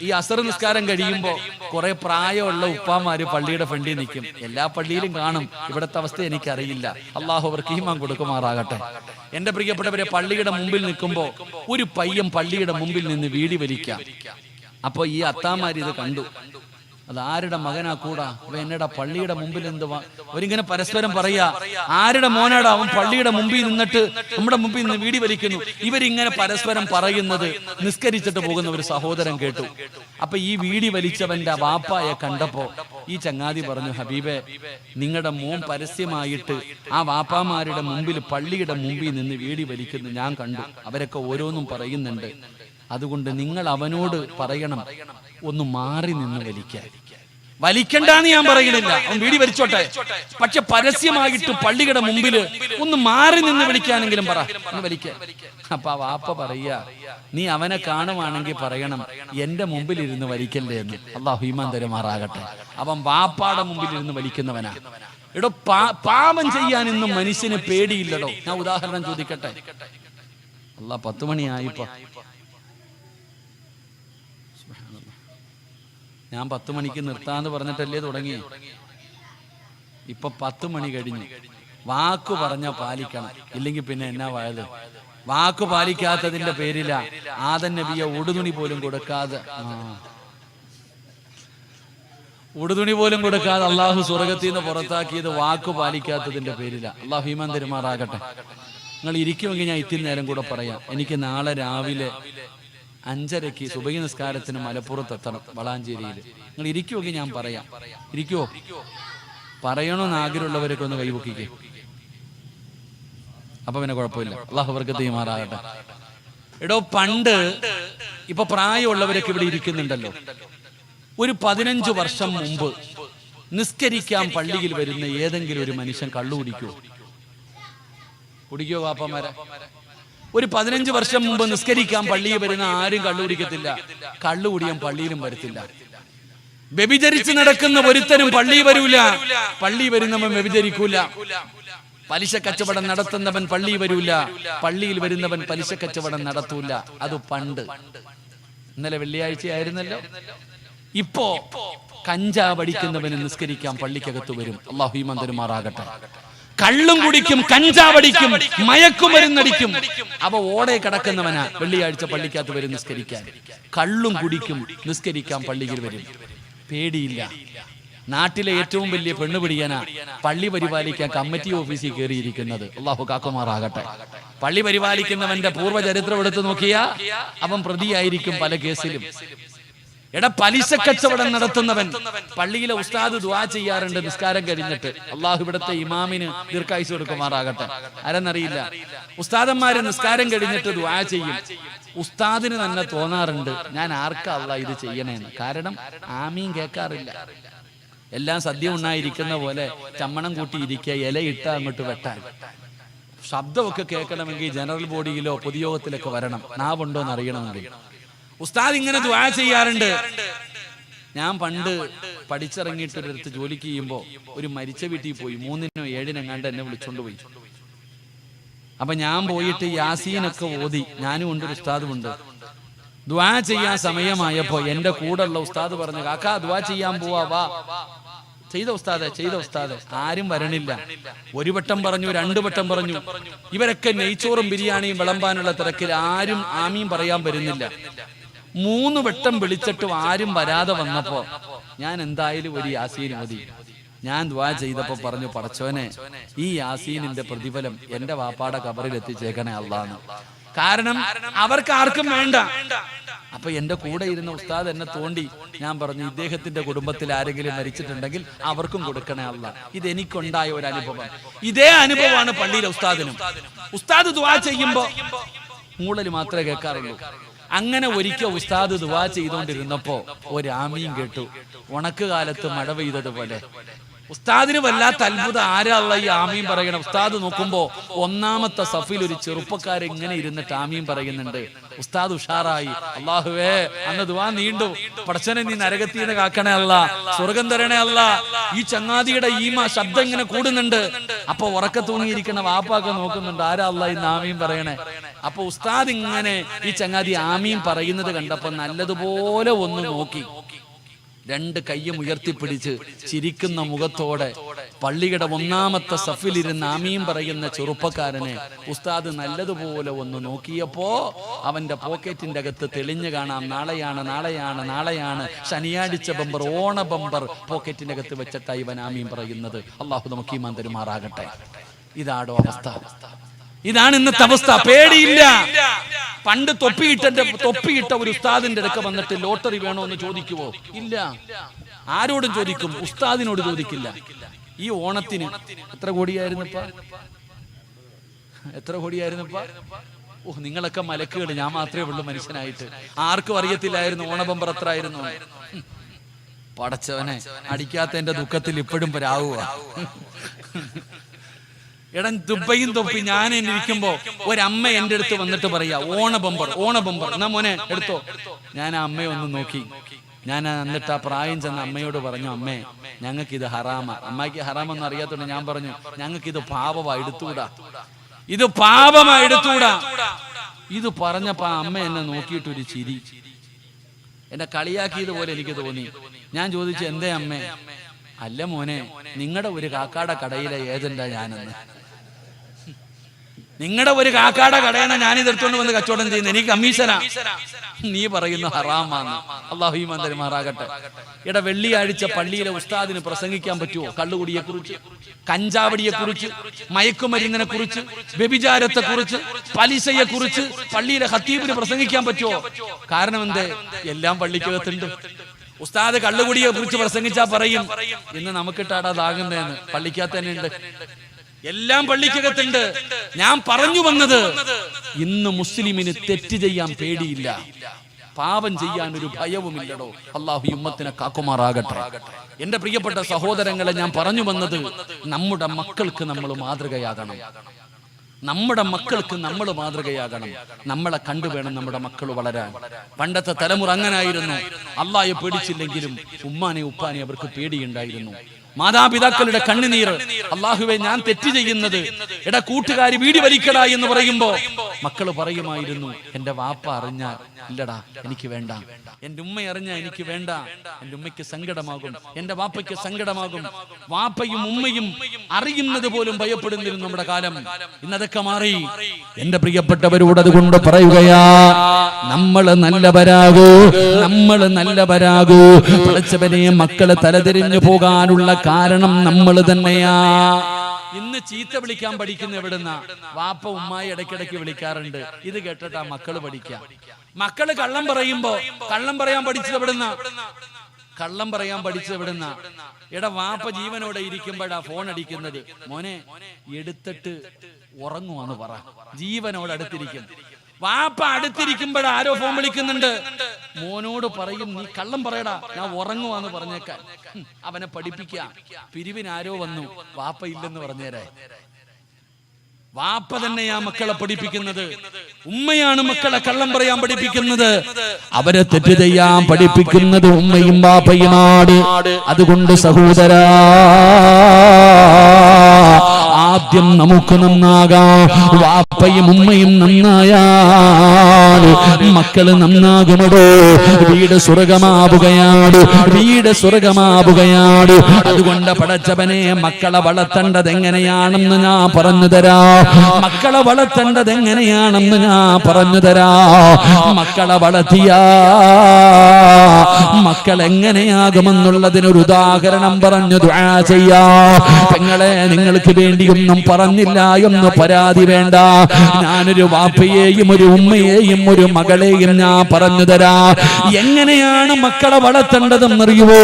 ഈ അസർ നിസ്കാരം കഴിയുമ്പോ കുറെ പ്രായമുള്ള ഉപ്പാമാര് പള്ളിയുടെ ഫ്രണ്ടിൽ നിൽക്കും. എല്ലാ പള്ളിയിലും കാണും. ഇവിടത്തെ അവസ്ഥ എനിക്കറിയില്ല. അള്ളാഹു അവർക്ക് ഈമാൻ കൊടുക്കുമാറാകട്ടെ. എന്റെ പ്രിയപ്പെട്ടവരെ, പള്ളിയുടെ മുമ്പിൽ നിൽക്കുമ്പോ ഒരു പയ്യൻ പള്ളിയുടെ മുമ്പിൽ നിന്ന് വീടി വലിക്കാം. അപ്പൊ ഈ അത്താമാര് ഇത് കണ്ടു. അത് ആരുടെ മകനാ കൂടാ? എന്നടാ പള്ളിയുടെ മുമ്പിൽ എന്തുവാ? അവരിങ്ങനെ പരസ്പരം പറയാ, ആരുടെ മോനാടാ അവൻ പള്ളിയുടെ മുമ്പിൽ നിന്നിട്ട് നമ്മുടെ മുമ്പിൽ നിന്ന് വീടി വലിക്കുന്നു. ഇവരിങ്ങനെ പരസ്പരം പറയുന്നത് നിസ്കരിച്ചിട്ട് പോകുന്ന ഒരു സഹോദരൻ കേട്ടു. അപ്പൊ ഈ വീടി വലിച്ചവന്റെ വാപ്പായെ കണ്ടപ്പോ ഈ ചങ്ങാതി പറഞ്ഞു, ഹബീബെ, നിങ്ങളുടെ മോൻ പരസ്യമായിട്ട് ആ വാപ്പാമാരുടെ മുമ്പിൽ പള്ളിയുടെ മുമ്പിൽ നിന്ന് വീടി വലിക്കുന്നു ഞാൻ കണ്ടു. അവരൊക്കെ ഓരോന്നും പറയുന്നുണ്ട്. അതുകൊണ്ട് നിങ്ങൾ അവനോട് പറയണം, ഒന്ന് മാറി നിന്ന് വലിക്കണ്ടെന്ന് ഞാൻ പറയുന്നില്ല. അവൻ വീടി വലിച്ചോട്ടെ. പക്ഷെ പരസ്യമായിട്ട് പള്ളിയുടെ മുമ്പില് ഒന്ന് മാറി നിന്ന് വിളിക്കാനെങ്കിലും പറ, ഒന്ന് വലിക്കാൻ. അപ്പൊ ആ വാപ്പ പറയാ, നീ അവനെ കാണുവാണെങ്കിൽ പറയണം, എന്റെ മുമ്പിൽ ഇരുന്ന് വലിക്കല്ലേ എന്ന്. അല്ലാഹു ഈമാൻ തരുമാറാകട്ടെ. അവൻ വാപ്പാടെ മുമ്പിൽ ഇരുന്ന് വലിക്കുന്നവനാ. എടോ, പാപം ചെയ്യാൻ ഇന്നും മനുഷ്യന് പേടിയില്ലടോ. ഞാൻ ഉദാഹരണം ചോദിക്കട്ടെ. അല്ലാ, 10 മണിയായിപ്പോ. ഞാൻ 10 മണിക്ക് നിർത്താന്ന് പറഞ്ഞിട്ടല്ലേ തുടങ്ങിയേ. ഇപ്പൊ 10 മണി കഴിഞ്ഞു. വാക്ക് പറഞ്ഞ പാലിക്കണം, ഇല്ലെങ്കിൽ പിന്നെ എന്നാ വായത്? വാക്ക് പാലിക്കാത്തതിന്റെ പേരില ആദം നബിയെ ഉടുതുണി പോലും കൊടുക്കാതെ അള്ളാഹു സ്വർഗത്തിൽ നിന്ന് പുറത്താക്കിയത് വാക്ക് പാലിക്കാത്തതിന്റെ പേരില. അള്ളാഹു ഈമാൻ തരുമാറാകട്ടെ. നിങ്ങൾ ഇരിക്കുമെങ്കിൽ ഞാൻ ഇത്തിരി നേരം കൂടെ പറയാം. എനിക്ക് നാളെ രാവിലെ 5:30 സുബഹി നിസ്കാരത്തിന് മലപ്പുറത്ത് എത്തണം, വളാഞ്ചേരിയിൽ. നിങ്ങൾ ഇരിക്കുമെങ്കിൽ ഞാൻ പറയാം. ഇരിക്കുവോ? പറയണമെന്ന് ആഗ്രഹമുള്ളവരൊക്കെ ഒന്ന് കൈപൊക്കിക്കേ. അപ്പൊ പിന്നെ കുഴപ്പമില്ല. അള്ളാഹു ബർക്കത്ത് ചെയ്യുമാറാകട്ടെ. എടോ, പണ്ട് ഇപ്പൊ പ്രായമുള്ളവരൊക്കെ ഇവിടെ ഇരിക്കുന്നുണ്ടല്ലോ, ഒരു 15 വർഷം മുമ്പ് നിസ്കരിക്കാൻ പള്ളിയിൽ വരുന്ന ഏതെങ്കിലും ഒരു മനുഷ്യൻ കള്ളു കുടിക്കോ പാപ്പന്മാരെ? ഒരു 15 വർഷം മുമ്പ് നിസ്കരിക്കാൻ പള്ളിയിൽ വരുന്ന ആരും കള്ളു കുടിക്കത്തില്ല. കള്ളു കുടിയാൻ പള്ളിയിലും വരത്തില്ല. വ്യഭിചരിച്ച് നടക്കുന്ന ഒരുത്തനും പള്ളി വരൂല. പള്ളി വരുന്നവൻ വ്യഭിചരിക്കൂല. പലിശ കച്ചവടം നടത്തുന്നവൻ പള്ളി വരൂല. പള്ളിയിൽ വരുന്നവൻ പലിശ കച്ചവടം നടത്തൂല. അത് പണ്ട്. ഇന്നലെ വെള്ളിയാഴ്ച ആയിരുന്നല്ലോ. ഇപ്പോ കഞ്ചാവടിക്കുന്നവന് നിസ്കരിക്കാൻ പള്ളിക്കകത്ത് വരും. അല്ലാഹു ഈമാൻ തരുമാറാകട്ടെ. കള്ളും കുടിക്കും, കഞ്ചാവടിക്കും, മയക്കുമരുന്നടിക്കും. അവ ഓടെ കിടക്കുന്നവനാ വെള്ളിയാഴ്ച പള്ളിക്കകത്ത് വരും നിസ്കരിക്കാൻ. കള്ളും കുടിക്കും, നിസ്കരിക്കാൻ പള്ളിയിൽ വരും. പേടിയില്ല. നാട്ടിലെ ഏറ്റവും വലിയ പെണ്ണുപിടിയനാ പള്ളി പരിപാലിക്കാൻ കമ്മിറ്റി ഓഫീസിൽ കയറിയിരിക്കുന്നത്. അല്ലാഹു കാക്കുമാറാകട്ടെ. പള്ളി പരിപാലിക്കുന്നവന്റെ പൂർവ്വചരിത്രം എടുത്തു നോക്കിയാ അവൻ പ്രതിയായിരിക്കും പല കേസിലും. എടാ, പലിശ കച്ചവടം നടത്തുന്നവൻ പള്ളിയിലെ ഉസ്താദ് ദുആ ചെയ്യാറുണ്ട് നിസ്കാരം കഴിഞ്ഞിട്ട്. അള്ളാഹു ഇവിടുത്തെ ഇമാമിന് ദീർഘായുസ്സ് കൊടുക്കുമാറാകട്ടെ. ആരെന്നറിയില്ല, ഉസ്താദന്മാര് നിസ്കാരം കഴിഞ്ഞിട്ട് ദുആ ചെയ്യും. ഉസ്താദിന് തന്നെ തോന്നാറുണ്ട് ഞാൻ ആർക്കാ അല്ലാഹ് ഇത് ചെയ്യണേന്ന്. കാരണം ആമീൻ കേൾക്കാറില്ല. എല്ലാം സദ്യ ഉണ്ടായിരിക്കുന്ന പോലെ ചമ്മണം കൂട്ടി ഇരിക്കുക, ഇലയിട്ട അങ്ങോട്ട് വെട്ടാൻ. ശബ്ദമൊക്കെ കേൾക്കണമെങ്കിൽ ജനറൽ ബോഡിയിലോ പൊതുയോഗത്തിലൊക്കെ വരണം. നാവുണ്ടോന്ന് അറിയണമെങ്കിൽ. ഉസ്താദ് ഇങ്ങനെ ദുആ ചെയ്യാറുണ്ട്. ഞാൻ പണ്ട് പഠിച്ചിറങ്ങിയിട്ടൊരിടത്ത് ജോലിക്ക് ചെയ്യുമ്പോൾ ഒരു മരിച്ച വീട്ടിൽ പോയി. 3-നോ 7-നോ കണ്ട് എന്നെ വിളിച്ചോണ്ട് പോയി. അപ്പൊ ഞാൻ പോയിട്ട് യാസീനൊക്കെ ഓതി. ഞാനും ഉണ്ട്, ഉസ്താദും ഉണ്ട്. ദുആ ചെയ്യാൻ സമയമായപ്പോ എന്റെ കൂടെ ഉള്ള ഉസ്താദ് പറഞ്ഞു, കാക്കാ ദുആ ചെയ്യാൻ പോവാ, വാ. ചെയ്ത ഉസ്താദെ. ആരും വരണില്ല. 1 വട്ടം പറഞ്ഞു, 2 വട്ടം പറഞ്ഞു. ഇവരൊക്കെ നെയ്ച്ചോറും ബിരിയാണിയും വിളമ്പാനുള്ള തിരക്കിൽ ആരും ആമീൻ പറയാൻ വരുന്നില്ല. 3 വട്ടം വിളിച്ചിട്ടും ആരും വരാതെ വന്നപ്പോ ഞാൻ എന്തായാലും ഒരു യാസീൻ ഓതി. ഞാൻ ദുആ ചെയ്തപ്പോ പറഞ്ഞു, പടച്ചോനെ, ഈ യാസീനിന്റെ പ്രതിഫലം എന്റെ വാപ്പാടെ ഖബറിൽ എത്തിച്ചേക്കണേ അല്ലാഹ്. കാരണം അവർക്ക് ആർക്കും വേണ്ട. അപ്പൊ എന്റെ കൂടെ ഇരുന്ന ഉസ്താദ് എന്നെ തോണ്ടി. ഞാൻ പറഞ്ഞു, ഇദ്ദേഹത്തിന്റെ കുടുംബത്തിൽ ആരെങ്കിലും മരിച്ചിട്ടുണ്ടെങ്കിൽ അവർക്കും കൊടുക്കണേ അല്ലാഹ്. ഇതെനിക്കുണ്ടായ ഒരു അനുഭവം. ഇതേ അനുഭവമാണ് പള്ളിയിലെ ഉസ്താദിനും. ഉസ്താദ് ദുആ ചെയ്യുമ്പോ മൂളല് മാത്രമേ കേൾക്കാറുള്ളൂ. അങ്ങനെ ഒരിക്കൽ ഉസ്താദ് ദുആ ചെയ്തുകൊണ്ടിരുന്നപ്പോ ഒരു ആമീൻ കേട്ടു. ഉണക്കുകാലത്ത് മഴ പെയ്തതുപോലെ. ഉസ്താദിന് വല്ലാത്ത അത്ഭുതം. ആരാള്ള ഈ ആമീൻ പറയണം? ഉസ്താദ് നോക്കുമ്പോ 1-ാമത്തെ സഫിൽ ഒരു ചെറുപ്പക്കാരൻ ഇങ്ങനെ ഇരുന്നിട്ട് ആമീൻ പറയുന്നുണ്ട്. ഉസ്താദ് ഉഷാറായി. അല്ലാഹുവേ, അന്ന് ദുആ നീണ്ടു. പടച്ചോനെ, നീ നരകത്തീന്ന് കാക്കണേ അല്ലാ, സ്വർഗം തരണേ അല്ലാ. ഈ ചങ്ങാതിയുടെ ശബ്ദം ഇങ്ങനെ കൂടുന്നുണ്ട്. അപ്പൊ ഉറക്ക തൂങ്ങിയിരിക്കണ വാപ്പാക്കെ നോക്കുന്നുണ്ട്, ആരാള്ള ഇന്ന് ആമീൻ പറയണേ. അപ്പൊ ഉസ്താദ് ഇങ്ങനെ ഈ ചങ്ങാതി ആമീൻ പറയുന്നത് കണ്ടപ്പോ നല്ലതുപോലെ ഒന്ന് നോക്കി. 2 കൈയും ഉയർത്തിപ്പിടിച്ച് ചിരിക്കുന്ന മുഖത്തോടെ പള്ളിയുടെ 1-ാമത്തെ സഫിലിരുന്ന് ആമീൻ പറയുന്ന ചെറുപ്പക്കാരനെ ഉസ്താദ് നല്ലതുപോലെ ഒന്ന് നോക്കിയപ്പോ അവന്റെ പോക്കറ്റിന്റെ അകത്ത് തെളിഞ്ഞു കാണാം, നാളെയാണ് ശനിയാഴ്ച ബമ്പർ, ഓണ ബമ്പർ പോക്കറ്റിന്റെ അകത്ത് വെച്ചിട്ടാണ് ഇവൻ ആമീൻ പറയുന്നത്. അള്ളാഹു നമുക്ക് ഈമാൻ തരുമാറാകട്ടെ. ഇതാടോ അവസ്ഥ. ഇതാണ് ഇന്നത്തെ അവസ്ഥ. പേടിയില്ല. പണ്ട് തൊപ്പിയിട്ട ഒരു ഉസ്താദിന്റെ അടുക്ക വന്നിട്ട് ലോട്ടറി വേണോ എന്ന് ചോദിക്കുവോ? ഇല്ല. ആരോടും ചോദിക്കും, ഉസ്താദിനോട് ചോദിക്കില്ല. ഈ ഓണത്തിന് എത്ര കോടിയായിരുന്നപ്പാ? ഓ, നിങ്ങളൊക്കെ മലക്കുകൾ, ഞാൻ മാത്രമേ ഉള്ളൂ മനുഷ്യനായിട്ട്. ആർക്കും അറിയത്തില്ലായിരുന്നു ഓണബമ്പർ എത്ര ആയിരുന്നു. പടച്ചവനെ, അടിക്കാത്ത എന്റെ ദുഃഖത്തിൽ ഇപ്പോഴും രാവുക. എടാ, ദുബൈയും തൊപ്പി ഞാൻ ഇരിക്കുമ്പോ ഒരമ്മ എന്റെ അടുത്ത് വന്നിട്ട് പറയാ, ഓണ ബമ്പർ എന്നാ മോനെ എടുത്തോ. ഞാൻ ആ അമ്മയെ ഒന്ന് നോക്കി. ഞാൻ എന്നിട്ട് ആ പ്രായം ചെന്ന അമ്മയോട് പറഞ്ഞു, അമ്മേ, ഞങ്ങൾക്ക് ഇത് ഹറാമ. അമ്മയ്ക്ക് ഹറാമെന്ന് അറിയാത്തോണ്ട് ഞാൻ പറഞ്ഞു, ഞങ്ങൾക്ക് ഇത് പാപമാ, എടുത്തുകൂടാ. ഇത് പറഞ്ഞപ്പോ ആ അമ്മ എന്നെ നോക്കിയിട്ടൊരു ചിരി. എന്നെ കളിയാക്കിയതുപോലെ എനിക്ക് തോന്നി. ഞാൻ ചോദിച്ചു, എന്തേ അമ്മേ? അല്ല മോനെ, നിങ്ങളുടെ ഒരു കാക്കാടെ കടയിലെ ഏജന്റാ ഞാനെന്ന്. നിങ്ങളുടെ ഒരു കാക്കാടെ കടയാണ് ഞാൻ ഇതെടുത്തോണ്ട് വന്ന് കച്ചവടം ചെയ്യുന്നത്. എനിക്ക് കമ്മീഷനാ. നീ പറയുന്ന ഹറാമാണ്. അല്ലാഹു ഈമാൻ തരുമാറാകട്ടെ. എടാ, വെള്ളിയാഴ്ച പള്ളിയിലെ ഉസ്താദിന് പ്രസംഗിക്കാൻ പറ്റുമോ? കള്ളുകുടിയെ കുറിച്ച്, കഞ്ചാവടിയെ കുറിച്ച്, മയക്കുമരുന്നിനെ കുറിച്ച്, വ്യഭിചാരത്തെ കുറിച്ച്, പലിശയെ കുറിച്ച് പള്ളിയിലെ ഖത്തീബിന് പ്രസംഗിക്കാൻ പറ്റുമോ? കാരണം എന്തേ? എല്ലാം പള്ളിക്കകത്തുണ്ട്. ഉസ്താദ് കള്ളുകുടിയെ കുറിച്ച് പ്രസംഗിച്ചാ പറയും ഇന്ന് നമുക്കിട്ടാടാതാകുന്നതെന്ന്. പള്ളിക്കകത്ത് തന്നെ ഉണ്ട്, എല്ലാം പള്ളിക്കകത്തുണ്ട്. ഞാൻ പറഞ്ഞു വന്നത് ഇന്ന് മുസ്ലിമിന് തെറ്റ് ചെയ്യാൻ പേടിയില്ല, പാപം ചെയ്യാൻ ഒരു ഭയവുമില്ലടോ. അള്ളാഹു ഉമ്മത്തിനെ കാക്കുമാറാകട്ടെ. എന്റെ പ്രിയപ്പെട്ട സഹോദരങ്ങളെ, ഞാൻ പറഞ്ഞു വന്നത് നമ്മുടെ മക്കൾക്ക് നമ്മൾ മാതൃകയാകണം. നമ്മുടെ മക്കൾക്ക് നമ്മൾ മാതൃകയാകണം. നമ്മളെ കണ്ടു വേണം നമ്മുടെ മക്കൾ വളരാൻ. പണ്ടത്തെ തലമുറ അങ്ങനായിരുന്നു. അള്ളാഹയെ പേടിച്ചില്ലെങ്കിലും ഉമ്മാനെ ഉപ്പാനെ അവർക്ക് പേടിയുണ്ടായിരുന്നു. മാതാപിതാക്കളുടെ കണ്ണുനീർ, അള്ളാഹുവേ ഞാൻ തെറ്റ് ചെയ്യുന്നത്, എടാ കൂട്ടുകാരി വീടി വലിക്കടാ എന്ന് പറയുമ്പോ മക്കള് പറയുമായിരുന്നു, എന്റെ വാപ്പ അറിഞ്ഞാൽ ഇല്ലടാ എനിക്ക് വേണ്ട, എന്റെ ഉമ്മ അറിഞ്ഞാൽ എനിക്ക് വേണ്ട. എന്റെ ഉമ്മയ്ക്ക് സങ്കടമാകും, എന്റെ വാപ്പയ്ക്ക് സങ്കടമാകും. വാപ്പയും ഉമ്മയും അറിയുന്നത് പോലും ഭയപ്പെടുന്നിരുന്നു നമ്മുടെ കാലം. ഇന്നതൊക്കെ മാറി. എന്റെ പ്രിയപ്പെട്ടവരോട് അതുകൊണ്ട് പറയുകയാ, നമ്മള് നല്ലവരാകൂ, നമ്മള് നല്ലവരാകൂ. പഠിച്ചവനെ മക്കള് തലതിരിഞ്ഞു പോകാനുള്ള കാരണം നമ്മൾ തന്നെയാ. ഇന്ന് ചീത്ത വിളിക്കാൻ പഠിക്കുന്ന എവിടുന്ന? വാപ്പ ഉമ്മായി ഇടയ്ക്കിടയ്ക്ക് വിളിക്കാറുണ്ട്. ഇത് കേട്ടിട്ടാ മക്കള് പഠിക്കാം. മക്കള് കള്ളം പറയുമ്പോ കള്ളം പറയാൻ പഠിച്ചത് എവിടുന്ന? കള്ളം പറയാൻ പഠിച്ചത് എവിടുന്ന? എടാ വാപ്പ ജീവനോടെ ഇരിക്കുമ്പോഴാ ഫോൺ അടിക്കുന്നത്. മോനെ എടുത്തിട്ട് ഉറങ്ങുവാന്ന് പറ. ജീവനോട് അടുത്തിരിക്കും. വാപ്പ അടുത്തിരിക്കുമ്പോഴാ ആരോ ഫോൺ വിളിക്കുന്നുണ്ട്. മോനോട് പറയും, നീ കള്ളം പറയടാ, ഞാൻ ഉറങ്ങുവാന്ന് പറഞ്ഞേക്കാൻ. അവനെ പഠിപ്പിക്കാം. പിരിവിനാരോ വന്നു, വാപ്പ ഇല്ലെന്ന് പറഞ്ഞേരെ. വാപ്പ തന്നെയാ മക്കളെ പഠിപ്പിക്കുന്നത്. ഉമ്മയാണ് മക്കളെ കള്ളം പറയാൻ പഠിപ്പിക്കുന്നത്. അവരെ തെറ്റ് ചെയ്യാൻ പഠിപ്പിക്കുന്നത് ഉമ്മയും വാപ്പയുമാണ്. അതുകൊണ്ട് സഹോദരാ, ആദ്യം നമുക്ക് നന്നാകാം. വാപ്പയും ഉമ്മയും നന്നായാൽ മക്കള് നന്നാകുമടോ. വീട് സ്വർഗമാവുകയാണ്, വീട് സ്വർഗമാവുകയാണ്. അതുകൊണ്ട് പടച്ചവനെ, മക്കളെ വളർത്തേണ്ടത് എങ്ങനെയാണെന്ന് ഞാൻ പറഞ്ഞു തരാ. മക്കളെ വളർത്തേണ്ടത് എങ്ങനെയാണെന്ന് ഞാൻ പറഞ്ഞു തരാ. മക്കളെ വളർത്തിയാ മക്കൾ എങ്ങനെയാകുമെന്നുള്ളതിനൊരു ഉദാഹരണം പറഞ്ഞു ദുആ ചെയ്യാ. പെങ്ങളെ, നിങ്ങൾക്ക് വേണ്ടിയൊന്നും പറഞ്ഞില്ല എന്ന് പരാതി വേണ്ട. ഞാനൊരു വാപ്പയെയും ഒരു ഉമ്മയെയും ഒരു മകളെയും ഞാൻ പറഞ്ഞു തരാ. എങ്ങനെയാണ് മക്കളെ വളർത്തേണ്ടതെന്നറിയുവോ?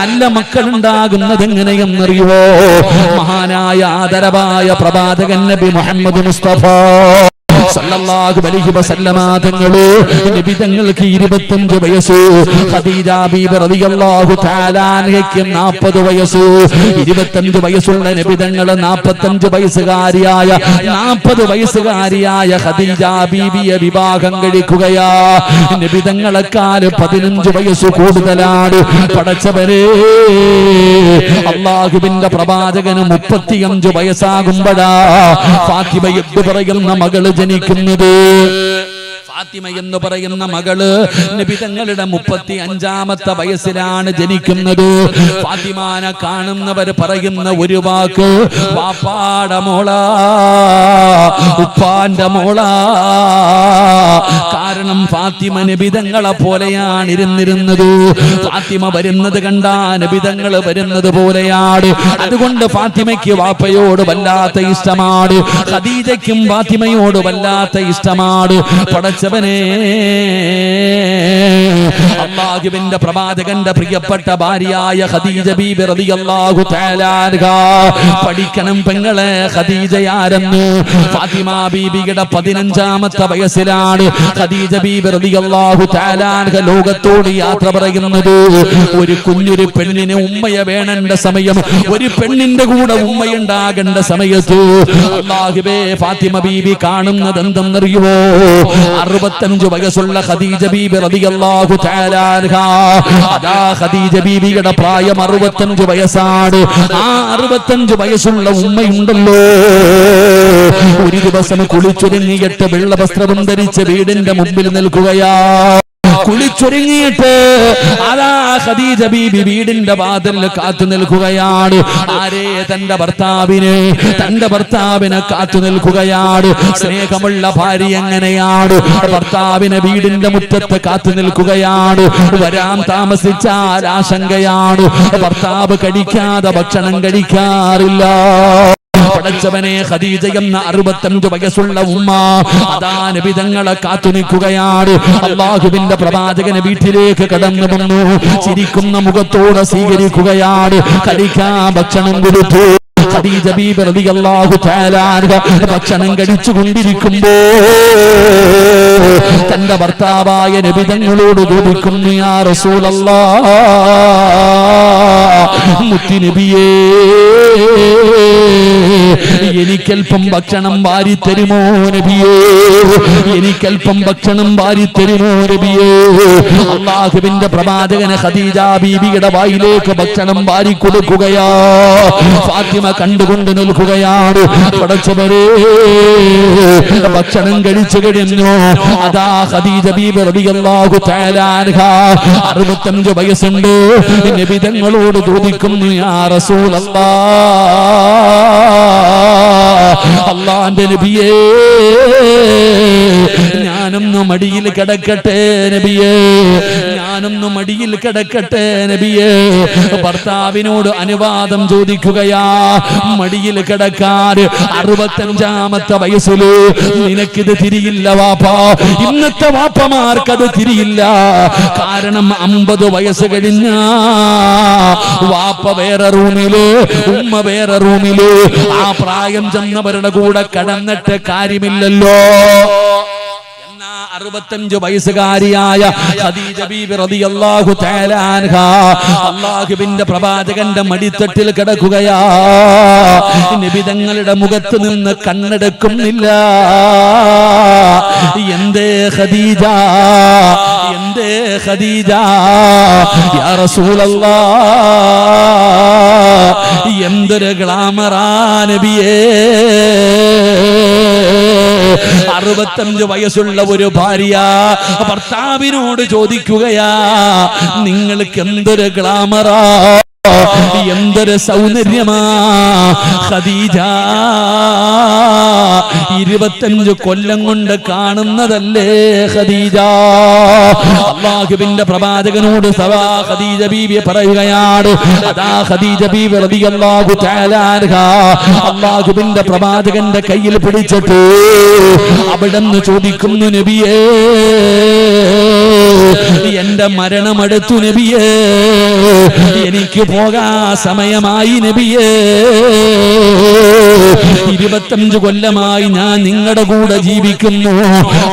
നല്ല മക്കൾ ഉണ്ടാകുന്നത് എങ്ങനെയെന്നറിയുവോ? മഹാനായ ആദരവായ പ്രവാചകൻ നബി മുഹമ്മദ് മുസ്തഫ സല്ലല്ലാഹു അലൈഹി വസല്ലമ തങ്ങളെ, നബി തങ്ങൾക്ക് 25 വയസ്സ്, ഖദീജ ബീബി റളിയല്ലാഹു തആല അൻഹയ്ക്ക് 40 വയസ്സ്. 25 വയസ്സുള്ള നബി തങ്ങൾ 45 വയസ്സുകാരിയായ 40 വയസ്സുകാരിയായ ഖദീജ ബീബിയെ വിവാഹം കഴിക്കുകയാ. നബി തങ്ങളെക്കാൾ 15 വയസ്സ് കൂടുതലാണ്. പടച്ചവരെ, അല്ലാഹുവിന്റെ പ്രവാചകന് 35 വയസ്സാകുമ്പോഴാ ഫാത്തിമ എന്ന് പറയുന്ന മകള് ജനിക്കുന്നത്. ഫാത്തിമ എന്ന് പറയുന്ന മകള് നബി തങ്ങളുടെ 35-ാമത്തെ വയസ്സിലാണ് ജനിക്കുന്നത്. ഫാത്തിമാനെ കാണുന്നവർ പറയുന്ന ഒരു വാക്ക്, വാപ്പാടെ മോളാ, ഉപ്പാന്റെ മോളാ. കാരണം ഫാത്തിമ നബി തങ്ങളെ പോലെയാണ് ഇരുന്നിരുന്നത്. ഫാത്തിമ വരുന്നത് കണ്ടാ നബി തങ്ങൾ വരുന്നത് പോലെയാണ്. അതുകൊണ്ട് ഫാത്തിമയ്ക്ക് വാപ്പയോട് വല്ലാത്ത ഇഷ്ടമാണ്. ഖദീജയ്ക്കും ഫാത്തിമയോട് വല്ലാത്ത ഇഷ്ടമാണ്. പടച്ചവനെ, അല്ലാഹുവിന്റെ പ്രവാചകന്റെ പ്രിയപ്പെട്ട ഭാര്യയായ ഖദീജ ബീബി റളിയല്ലാഹു തആല അൻഹാ. പഠിക്കണം പെങ്ങളെ, ഖദീജയാരെന്ന്. ഫാത്തിമ ബീബിയുടെ 15-ാമത്തെ വയസ്സിലാണ് ഖദീജ ബീബി റളിയല്ലാഹു തആല അൻഹ ലോകത്തോട് യാത്ര പറയുന്നത്. ഒരു കുഞ്ഞൊരു പെണ്ണിന് ഉമ്മയെ വേണേണ്ട സമയം, ഒരു പെണ്ണിന്റെ കൂടെ ഉമ്മയുണ്ടാകേണ്ട സമയത്ത് അല്ലാഹുവേ, ഫാത്തിമ ബീബി കാണുന്നത് എന്തെന്നറിയുമോ? 65 വയസ്സുള്ള ഖദീജ ബീബി റളിയല്ലാഹു തആല അൻഹാ. അതാ ഖദീജ ബീബിയുടെ പ്രായം 65 വയസ്സാണ്. ആ 65 വയസ്സുള്ള ഉമ്മയുണ്ടല്ലോ, ഒരു ദിവസം കുളിച്ചൊരുങ്ങിയിട്ട് വെള്ള വസ്ത്രം ധരിച്ച് വീടിന്റെ മുമ്പിൽ നിൽക്കുകയാ. കുളിച്ചൊരുങ്ങിയിട്ട് അതാ ഖദീജ ബീബി വീടിന്റെ വാതിലിൽ കാത്തു നിൽക്കുകയാണ്. ആരേ? തന്റെ ഭർത്താവിനെ കാത്തു നിൽക്കുകയാണ്. സ്നേഹമുള്ള ഭാര്യ എങ്ങനെയാണ് ഭർത്താവിനെ വീടിന്റെ മുറ്റത്ത് കാത്തു നിൽക്കുകയാണ്. വരാൻ താമസിച്ചാൽ ആശങ്കയാണ്. ഭർത്താവ് കഴിക്കാതെ ഭക്ഷണം കഴിക്കാറില്ല. പടച്ചവനെ ഖദീജ എന്ന 65 വയസ്സുള്ള ഉമ്മ അതാ നബി തങ്ങളെ കാത്തു നിൽക്കുകയാണ്. അല്ലാഹുവിന്റെ പ്രവാചകനെ വീട്ടിലേക്ക് കടന്നു വന്നു. ചിരിക്കുന്ന മുഖത്തോടെ സ്വീകരിക്കുകയാണ്. കഴിക്കാൻ ഭക്ഷണം കൊടുത്തു. ഖദീജ ബീബി റളിയല്ലാഹു തആല അൻഹ ഭക്ഷണം കഴിച്ചുകൊണ്ടിരിക്കുമ്പോ തന്റെ ഭർത്താവായ നബി തങ്ങളോട് ചോദിക്കുന്നു, യാ റസൂലല്ലാഹ്, മുത്തി നബിയേ, എനിക്കൽപ്പം ഭക്ഷണം വാരിത്തരുമോ നബിയേ, എനിക്കൽപ്പം ഭക്ഷണം വാരിത്തരുമോ നബിയേ. അല്ലാഹുവിന്റെ പ്രവാചകനെ ഖദീജ ബീബിയുടെ വായിലേക്ക് ഭക്ഷണം വാരി കൊടുക്കുകയാ. ഫാത്തിമ കണ്ടുകൊണ്ട് നിൽക്കുകയാണ്. പടച്ചവരേ, ഭക്ഷണം കഴിച്ചു കഴിഞ്ഞു. അതാ ഖദീജ ബീബി റളിയല്ലാഹു തആല അൻഹ 65 വയസ്സുണ്ട്. നബി തങ്ങളോട് ചോദിക്കുന്നു, യാ റസൂലല്ലാഹ്, അല്ലാഹുവിന്റെ നബിയേ, ഞാനൊന്ന് മടിയിൽ കിടക്കട്ടെ നബിയേ, ഞാനൊന്ന് മടിയിൽ കിടക്കട്ടെ നബിയേ. ഭർത്താവിനോട് അനുവാദം ചോദിക്കുകയാ. മടിയിൽ കിടക്കാൻ 65-ാമത്തെ വയസ്സില് നിനക്കിത് തിരിയില്ല വാപ്പാ. ഇന്നത്തെ വാപ്പമാർക്കത് തിരിയില്ല. കാരണം 50 വയസ്സ് കഴിഞ്ഞ വാപ്പ വേറെ റൂമില്, ഉമ്മ വേറെ റൂമില്. ആ പ്രായം ചെന്നവരുടെ കൂടെ കടന്നിട്ട് കാര്യമില്ലല്ലോ. 65 വയസ്സുകാരിയായ ഖദീജ ബീബി റളിയല്ലാഹു തആല അൻഹ അല്ലാഹുവിന്റെ പ്രവാചകന്റെ മടിത്തട്ടിൽ കിടക്കുകയാ. നബി തങ്ങളുടെ മുഖത്ത് നിന്ന് കണ്ണെടുക്കുന്നില്ല. എന്തേ ഖദീജ, എന്തേ ഖദീജ, യാ റസൂലല്ലാഹ്, എന്തൊരു ഗ്ലാമറാ നബിയേ. 65 വയസ്സുള്ള ഒരു ഭാര്യ ഭർത്താവിനോട് ചോദിക്കുകയാ, നിങ്ങൾക്ക് എന്തൊരു ഗ്ലാമറാ, എന്തൊരു സൗന്ദര്യമാ ഖദീജ. 25 കൊല്ലം കൊണ്ട് കാണുന്നതല്ലേ ഖദീജ. അല്ലാഹുവിന്റെ പ്രവാചകനോട് സവാ ഖദീജ ബീബി പറയുകയാണ്. അതാ ഖദീജ ബീബി റളിയല്ലാഹു തആല അൻഹ അല്ലാഹുവിന്റെ പ്രവാചകന്റെ കയ്യിൽ പിടിച്ചിട്ട് അവിടുന്ന് ചോദിക്കുന്നു, നബിയേ, എന്റെ മരണമടുത്തു നബിയേ, എനിക്ക് പോകാ സമയമായി നബിയേ. 25 കൊല്ലമായി ഞാൻ നിങ്ങളുടെ കൂടെ ജീവിക്കുന്നു.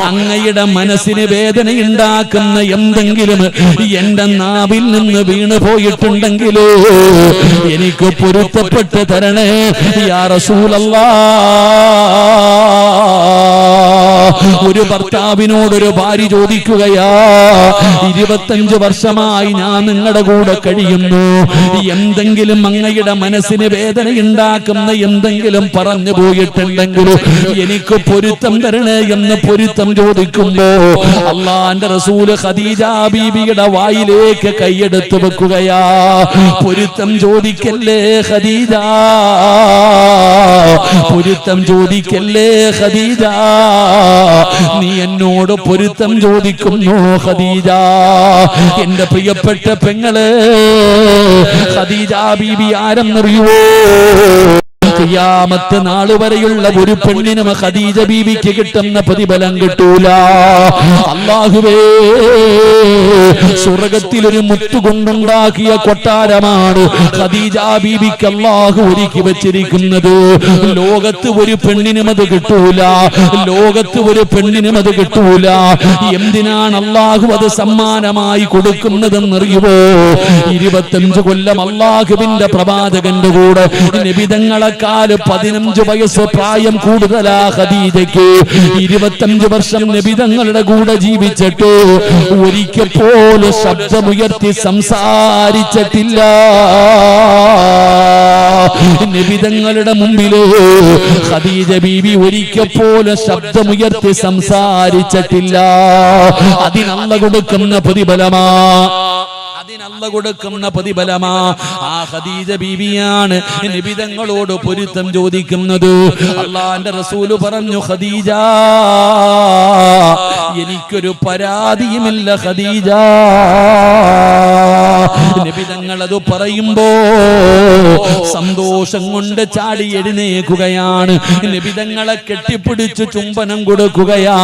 അങ്ങയുടെ മനസ്സിന് വേദനയുണ്ടാക്കുന്ന എന്തെങ്കിലും എന്റെ നാവിൽ നിന്ന് വീണു പോയിട്ടുണ്ടെങ്കിലോ എനിക്ക് പൊരുത്തപ്പെട്ട് തരണേ യാ റസൂലല്ലാഹ്. ഒരു ഭർത്താവിനോടൊരു ഭാര്യ ചോദിക്കുകയാ, 25 വർഷമായി ഞാൻ നിങ്ങളുടെ കൂടെ കഴിയുന്നു. എന്തെങ്കിലും അങ്ങയുടെ മനസ്സിന് വേദനയുണ്ടാക്കുന്ന എന്തെങ്കിലും പറഞ്ഞു പോയിട്ടുണ്ടെങ്കിൽ എനിക്ക് പൊരുത്തം തരണേ എന്ന് പൊരുത്തം ചോദിക്കുമ്പോ അല്ലാഹുവിന്റെ റസൂൽ ഖദീജ ബീബിയുടെ വായിലേക്ക് കൈയെടുത്ത് വെക്കുകയാ. പൊരുത്തം ചോദിക്കല്ലേ ഖദീജ, പൊരുത്തം ചോദിക്കല്ലേ ഖദീജ, നീ എന്നോട് പൊരുത്തം ചോദിക്കുന്നു ഖദീജ. എന്റെ പ്രിയപ്പെട്ട പെങ്ങളെ, ഖദീജ ബീബി ആരെന്നറിയുവോ? ഖിയാമത്ത് നാൾ വരെയുള്ള ഒരു പെണ്ണിനും ഖദീജ ബീബിക്ക് കിട്ടുന്ന പ്രതിഫലം കിട്ടൂല. അല്ലാഹുവേ, സ്വർഗ്ഗത്തിൽ ഒരു മുത്തുകൊണ്ടുണ്ടാക്കിയ കൊട്ടാരമാണ് ഖദീജ ബീബിക്ക് അല്ലാഹു ഒരുക്കി വെച്ചിരിക്കുന്നത്. ലോകത്ത് ഒരു പെണ്ണിനും അത് കിട്ടൂല, ലോകത്ത് ഒരു പെണ്ണിനും അത് കിട്ടൂല. എന്തിനാണ് അല്ലാഹു അത് സമ്മാനമായി കൊടുക്കുന്നതെന്നറിയുമോ? 25 കൊല്ലം അല്ലാഹുവിന്റെ പ്രവാചകന്റെ കൂടെ നബിതങ്ങളെ 15 വയസ്സ് പ്രായം കൂടുതലാ ഖദീജയ്ക്ക്. 25 വർഷം നബിതങ്ങളുടെ കൂടെ ജീവിച്ചിട്ട് ഒരിക്കൽ പോലും ശബ്ദമുയർത്തി സംസാരിച്ചിട്ടില്ല. നബിതങ്ങളുടെ മുമ്പില് ഖദീജ ബീബി ഒരിക്കൽ പോലും ശബ്ദമുയർത്തി സംസാരിച്ചിട്ടില്ല. അതിനല്ല കൊടുക്കുന്ന പ്രതിഫലമാ, അതിനല്ല കൊടുക്കുന്ന പ്രതിഫലമാ. ആ ഖദീജ ബീവിയാണ് നബിതങ്ങളോട് പൊരുത്തം ചോദിക്കുന്നത്. അല്ലാഹുവിന്റെ റസൂല് പറഞ്ഞു, ഖദീജ, എനിക്കൊരു പരാതിയുമില്ല ഖദീജ. നബി തങ്ങൾ അത് പറയുമ്പോ സന്തോഷം കൊണ്ട് ചാടി എഴുന്നേൽക്കുകയാണ്. നബി തങ്ങളെ കെട്ടിപ്പിടിച്ചു ചുംബനം കൊടുക്കുകയാ.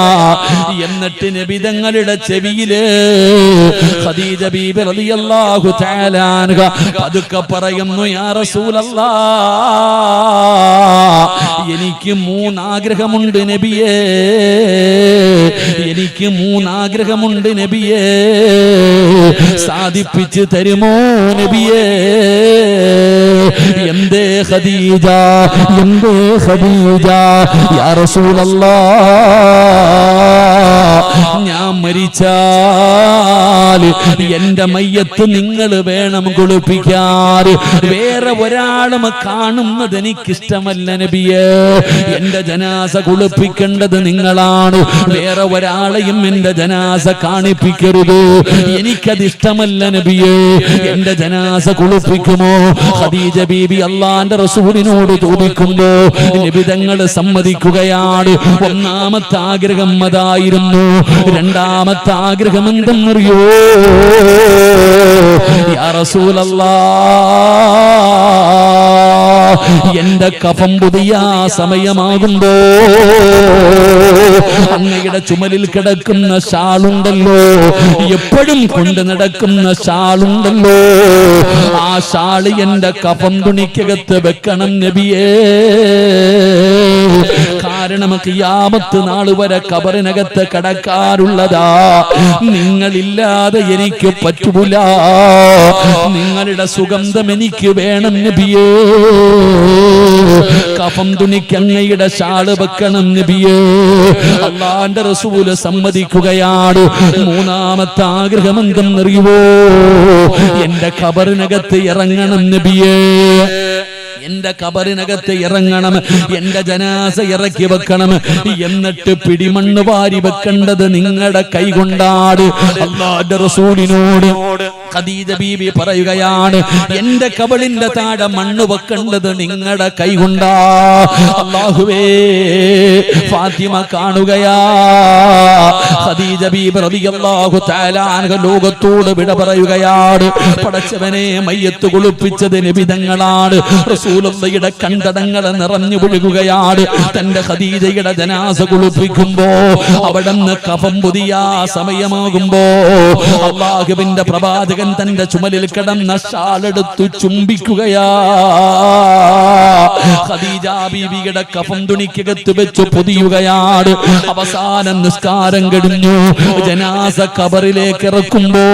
എന്നിട്ട് നബി തങ്ങളുടെ ചെവിയില് ഖദീജ ബീബി റളിയല്ലാഹു തആല അൻഹ പതുക്കെ പറയുന്നു, യാ റസൂലല്ലാഹ്, എനിക്ക് 3 ആഗ്രഹമുണ്ട് നബിയേ, എനിക്ക് 3 ആഗ്രഹമുണ്ട് നബിയേ, സാധിപ്പിച്ചു തരുമോ നബിയേ? എന്തേ ഖദീജ, എന്തേ ഖദീജ? യാ റസൂലല്ലാഹ്, ഞാൻ മരിച്ചാൽ എന്റെ മയ്യത്ത് നിങ്ങൾ വേണം കുളിപ്പിക്കാൻ. വേറെ ഒരാളും കാണുന്നത് എനിക്കിഷ്ടമല്ല നബിയേ. എന്റെ ജനാസ കുളിപ്പിക്കേണ്ടത് നിങ്ങളാണ്. വേറെ ഒരാളെയും എന്റെ ജനാസ കാണിപ്പിക്കരുത്. എനിക്കത് ഇഷ്ടമല്ല നബിയേ. എന്റെ ജനാസ കുളിപ്പിക്കുമോ? ഖദീജ ബീബി അല്ലാഹുവിന്റെ റസൂലിനോട് ചോദിക്കുമ്പോ നബി തങ്ങൾ സമ്മതിക്കുകയാണ്. ഒന്നാമത്തെ ആഗ്രഹം അതായിരുന്നു. രണ്ടാമത്തെ ആഗ്രഹം എന്തെന്നറിയോ? യാ റസൂലല്ലാഹ്, എന്റെ കഫം പുതിയ സമയമാകുമ്പോ അങ്ങയുടെ ചുമലിൽ കിടക്കുന്ന ഷാളുണ്ടല്ലോ, എപ്പോഴും കൊണ്ട് നടക്കുന്ന ഷാളുണ്ടല്ലോ, ആ ഷാള് എന്റെ കഫം തുണിക്കകത്ത് വെക്കണം നബിയേ. കാരണം ഖിയാമത്ത് നാൾ വരെ ഖബറിനകത്ത് കടക്കാറുള്ളതാ. നിങ്ങളില്ലാതെ എനിക്ക് പറ്റൂല. നിങ്ങളുടെ സുഗന്ധം എനിക്ക് വേണം നബിയേ. കഫം തുണിക്ക് അങ്ങയുടെ ഷാള് വെക്കണം നബിയേ. അല്ലാഹുവിന്റെ റസൂല് സമ്മതിക്കുകയാണ്. മൂന്നാമത്തെ ആഗ്രഹം എന്തെന്നറിയുവോ? എന്റെ ഖബറിനകത്ത് ഇറങ്ങണം നബിയേ. എന്റെ ഖബറിനകത്ത് ഇറങ്ങണം, എന്റെ ജനാസ ഇറക്കി വെക്കണം. എന്നിട്ട് പിടിമണ്ണ് വാരി വെക്കേണ്ടത് നിങ്ങളുടെ കൈകൊണ്ടാണ്. അല്ലാഹുവിന്റെ റസൂലിനോട് ഖദീജ ബീബി പറയുകയാണ്, എന്റെ കബളിന്റെ താഴെ മണ്ണ് വെക്കേണ്ടത് നിങ്ങളുടെ കൈകൊണ്ടാ. അല്ലാഹുവേ, ഫാത്തിമ കാണുകയാ. ഖദീജ ബീബി റളിയല്ലാഹു തആല അൻഹ ലോകത്തോട് വിട പറയുകയാണ്. പടച്ചവനെ, മയ്യത്ത് കുളിപ്പിച്ചത് നബി തങ്ങളാണ്. റസൂലുള്ളാഹിയുടെ കണ്ടതങ്ങൾ നിറഞ്ഞു ഒഴുകുകയാണ്. തന്റെ ഖദീജയുടെ ജനാസ കുളിപ്പിക്കുമ്പോ അവിടുന്ന് കഫം പുതിയ സമയമാകുമ്പോ അല്ലാഹുവിന്റെ പ്രവാചകൻ തന്റെ ചുമലിൽ കിടന്ന ഷാളെടുത്തു ചുംബിക്കുകയാ. ഖദീജ ബീവിയുടെ കഫം തുണിക്കകത്ത് വെച്ച് പൊതിയുകയാണ്. അവസാനം നിസ്കാരം കഴിഞ്ഞു. ജനാസ ഖബറിലേക്ക് ഇറക്കുമ്പോ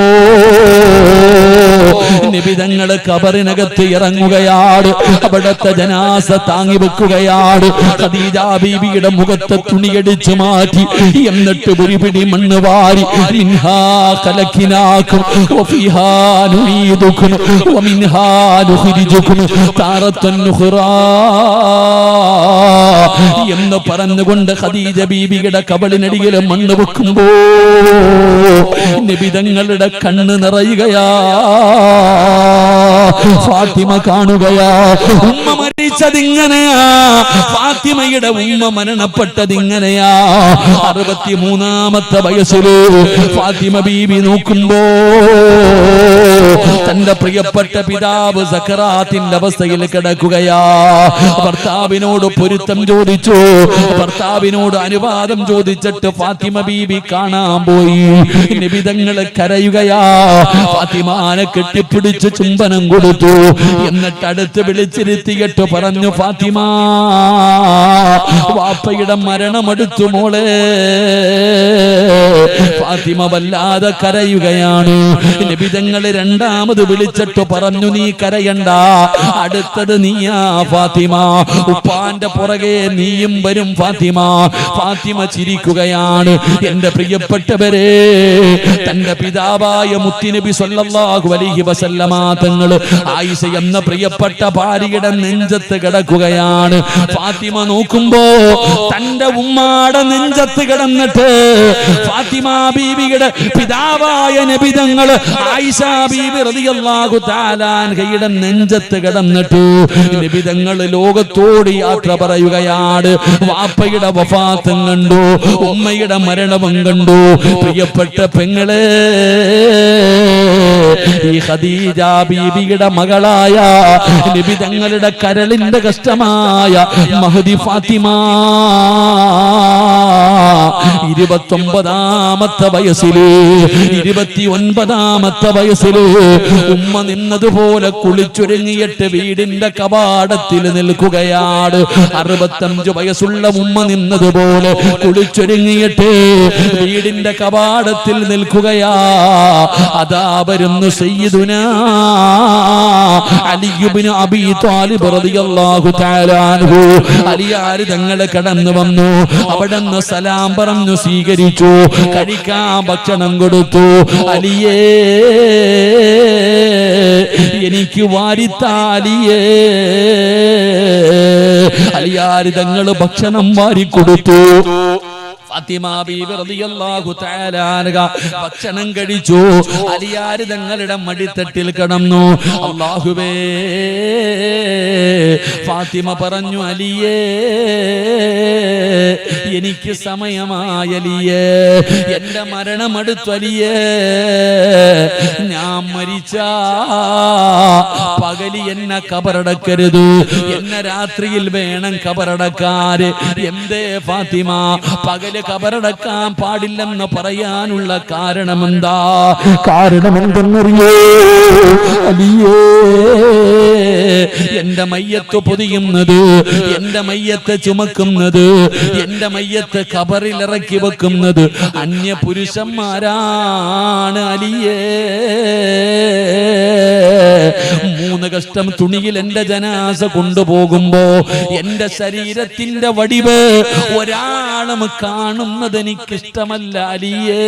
നബി തങ്ങൾ ഖബറിനകത്ത് ഇറങ്ങുകയാണ്. അവിടത്തെ ജനാസ താങ്ങി വെക്കുകയാണ്. ഖദീജ ബീവിയുടെ മുഖത്തെ തുണിയടിച്ചു മാറ്റി. എന്നിട്ട് ഒരു പിടി മണ്ണ് വാരി, മിൻഹാ ഖലഖനാകും വഫീഹാ നുഈദുകും വമിൻഹാ നുഖ്രിജുകും താറത്തൻ നുഖ്റാ എന്ന് പറഞ്ഞുകൊണ്ട് ഖദീജ ബീവിയുടെ കബളിനടിയിൽ മണ്ണ് വെക്കുമ്പോ നബി തങ്ങളുടെ കണ്ണ് നിറയുകയാ. ഫാത്തിമ കാണുകയാ. ഉമ്മ മരിച്ചതിങ്ങനെയാ. ഫാത്തിമയുടെ ഉമ്മ മരണപ്പെട്ടതിങ്ങനെയാ. 63-ാമത്തെ വയസ്സില് ഫാത്തിമ ബീബി നോക്കുമ്പോ തന്റെ പ്രിയപ്പെട്ട പിതാവ് സക്കറാത്തിന്റെ അവസ്ഥയിൽ കിടക്കുകയാ. ഭർത്താവിനോട് പൊരുത്തം ചോദിച്ചു. ഭർത്താവിനോട് അനുവാദം ചോദിച്ചിട്ട് ഫാത്തിമ ബീബി കാണാൻ പോയി. നബി തങ്ങൾ കരയുകയാ. ഫാത്തിമാനെ കെട്ടിപ്പിടിച്ച് ചുംബനം കൊടുത്തു. എന്നിട്ട് അടുത്ത് വിളിച്ചിരുത്തിയിട്ട് പറഞ്ഞു, ഫാത്തിമ, വാപ്പയുടെ മരണമെടുത്തു മോളെ. ഫാത്തിമ വല്ലാതെ കരയുകയാണ്. നബി തങ്ങൾ രണ്ടാമത് വിളിച്ചിട്ട് പറഞ്ഞു, നീ കരയണ്ട, അടുത്തത് നീയാ ഫാത്തിമ. ഉപ്പാന്റെ പുറകെ നീയും വരും ഫാത്തിമ. ഫാത്തിമ ചിരിക്കുകയാണ്. എന്റെ പ്രിയപ്പെട്ടവരെ, തന്റെ പിതാവായ മുത്തുനബി സ്വല്ലല്ലാഹു അലൈഹി വസല്ലമ തങ്ങൾ ആയിഷ എന്ന പ്രിയപ്പെട്ട ഭാര്യയുടെ നെഞ്ചത്ത് കിടക്കുകയാണ്. ഫാത്തിമ നോക്കുമ്പോ തന്റെ ഉമ്മാടെ നെഞ്ചത്ത് കിടന്നിട്ട് ഫാത്തിമ ബീവിയുടെ പിതാവായ നബി തങ്ങൾ ആയിഷ ബീബി റളിയല്ലാഹു തആല അൻഹയുടെ നെഞ്ചത്ത് കിടന്നിട്ട് നബി തങ്ങൾ ലോകത്തോട് യാത്ര പറയുകയാണ്. വാപ്പയുടെ വഫാത്തും കണ്ടു, ഉമ്മയുടെ മരണവും കണ്ടു. പ്രിയപ്പെട്ട പെങ്ങളെ, ഈ ഖദീജ ബീബിയുടെ മകളായ നബി തങ്ങളുടെ കരളിന്റെ കഷ്ടമായ മഹദി ഫാത്തിമ 29ാമത്തെ വയസ്സില് 29ാമത്തെ വയസ്സില് ഉമ്മ നിന്നതുപോലെ കുളിച്ചൊരുങ്ങിയിട്ട് വീടിന്റെ കവാടത്തിൽ നിൽക്കുകയാണ്. 65 വയസ്സുള്ള ഉമ്മ നിന്നതുപോലെ കുളിച്ചൊരുങ്ങിയിട്ട് വീടിന്റെ കവാടത്തിൽ നിൽക്കുകയാ. അതാ വരുന്നു സയ്യിദുനാ അലി ഇബ്നു അബീ ത്വാലിബ് റളിയല്ലാഹു തആല അൻഹു. അലിയാർ തങ്ങൾ കടന്നു വന്നു. അവിടുന്ന് സലാം പറഞ്ഞു സ്വീകരിച്ചു. കഴിക്കാൻ ഭക്ഷണം കൊടുത്തു. അലിയേ എനിക്ക് വാരിത്താലിയേ. അലിയാർ തങ്ങൾ ഭക്ഷണം വാരിക്കൊടുത്തു. ഫാത്തിമ ബീബി റളിയല്ലാഹു തആല അൻഹ ഭക്ഷണം കഴിച്ചു. അലിയാർ തങ്ങളുടെ മടിത്തട്ടിൽ കിടന്നു. അല്ലാഹുവേ, ഫാത്തിമ പറഞ്ഞു, അലിയേ എനിക്ക് സമയമായ അലിയേ, എന്റെ മരണമടുത്തു അലിയേ. ഞാൻ മരിച്ച പകലി എന്നെ കബറടക്കരുത്, എന്നെ രാത്രിയിൽ വേണം കബറടക്കാൻ. എന്തേ ഫാത്തിമ പകല് കബറടക്കാൻ പാടില്ലെന്ന് പറയാനുള്ള കാരണമെന്താ? കാരണമെന്തെന്നറിയോ അലിയേ? എന്റെ മയ്യത്ത് പൊതിയുന്നത്, എന്റെ മയ്യത്ത് ചുമക്കുന്നത്, എന്റെ മയ്യത്ത് ഖബറിൽ ഇറക്കി വെക്കുന്നത് അന്യ പുരുഷന്മാരാണ് അലിയേ. 3 കഷ്ടം തുണിയിൽ എന്റെ ജനാസ കൊണ്ടുപോകുമ്പോ എന്റെ ശരീരത്തിന്റെ വടിവ് ഒരാളും കാണുന്നത് എനിക്കിഷ്ടമല്ല അലിയേ.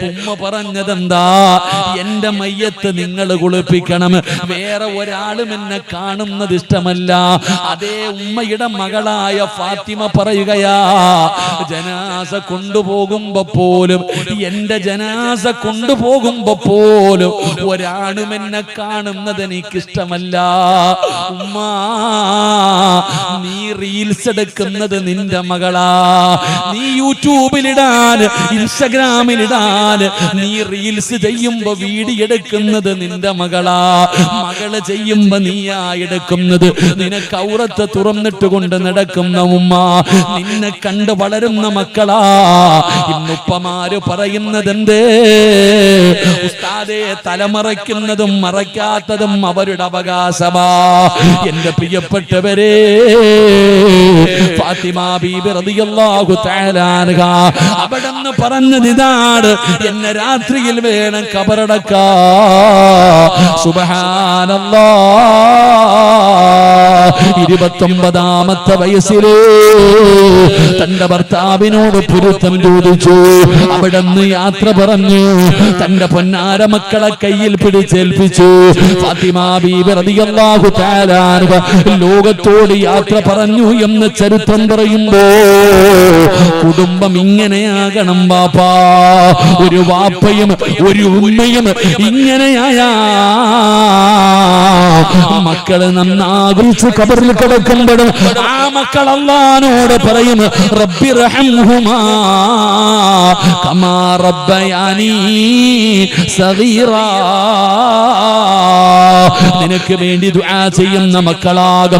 ഉമ്മ പറഞ്ഞതെന്താ? എന്റെ മയ്യത്ത് നിങ്ങൾ കുളിപ്പിക്കണം, വേറെ ഒരാളും എന്നെ കാണുന്നത് ഇഷ്ടമല്ല. അതേ ഉമ്മയുടെ മകളായ ഫാത്തിമ പറയുകയാ, ജനാസ കൊണ്ടുപോകുമ്പോ പോലും, എന്റെ ജനാസ കൊണ്ടുപോകുമ്പോ പോലും ഒരാളും എന്നെ കാണുന്നത് എനിക്കിഷ്ടമല്ല. ഉമ്മ, നീ റീൽസ് എടുക്കുന്നത് നിന്റെ മകളാ, നീ യൂട്യൂബിലിടാൻ, ഇൻസ്റ്റഗ്രാമിലിടാൻ, നീ റീൽസ് ചെയ്യുമ്പോ വീഡിയോ എടുക്കുന്നത് നിന്റെ മകളാ. മകള് ചെയ്യുമ്പോ നീയാ എടുക്കുന്നത്. നിനക്ക് ഔറത്ത് തുറന്നിട്ട് കൊണ്ട് നടക്കുന്ന ഉമ്മ, നിന്നെ കണ്ട് വളരുന്ന മക്കളാ. ഇന്നുപ്പമാര് പറയുന്നത് എന്തേ? ഉസ്താദേ, തലമറയ്ക്കുന്നതും മറയ്ക്കാത്തതും അവരുടെ അവകാശമാ. എന്റെ പ്രിയപ്പെട്ടവരെ, ഫാത്തിമ ബീബി റളിയല്ലാഹു തആല അൻഹ അവിടെന്ന് പറഞ്ഞത് ഇതാണ്, എന്നെ രാത്രിയിൽ വേണം കബറടക്കാൻ. സുബ്ഹാനല്ലാഹ്. 29ാമത്തെ വയസ്സില് തന്റെ ഭർത്താവിനോട് പൊരുത്തം ചോദിച്ചു. അവിടെന്ന് യാത്ര പറഞ്ഞു. തന്റെ പൊന്നാര മക്കളെ കയ്യിൽ പിടിച്ചേൽപ്പിച്ചു. ഫാത്തിമ ബീബി റളിയല്ലാഹു തആല അൻഹ ലോകത്തോട് യാത്ര പറഞ്ഞു എന്ന് ചരിത്രം പറയുമ്പോ, കുടുംബം ഇങ്ങനെയാകണം വാപ്പാ. ഒരു വാപ്പയും ഒരു ഉമ്മയും ഇങ്ങനെയായ മക്കള് നന്നാകുറിച്ച് കബറിൽ കിടക്കുമ്പോഴും ആ മക്കൾ അല്ലാഹുവോട് പറയും, റബ്ബിർഹംഹുമാ കമാ റബ്ബയാനി സഗീറാ. നിനക്ക് വേണ്ടി ദുആ ചെയ്യുന്ന മക്കളാകും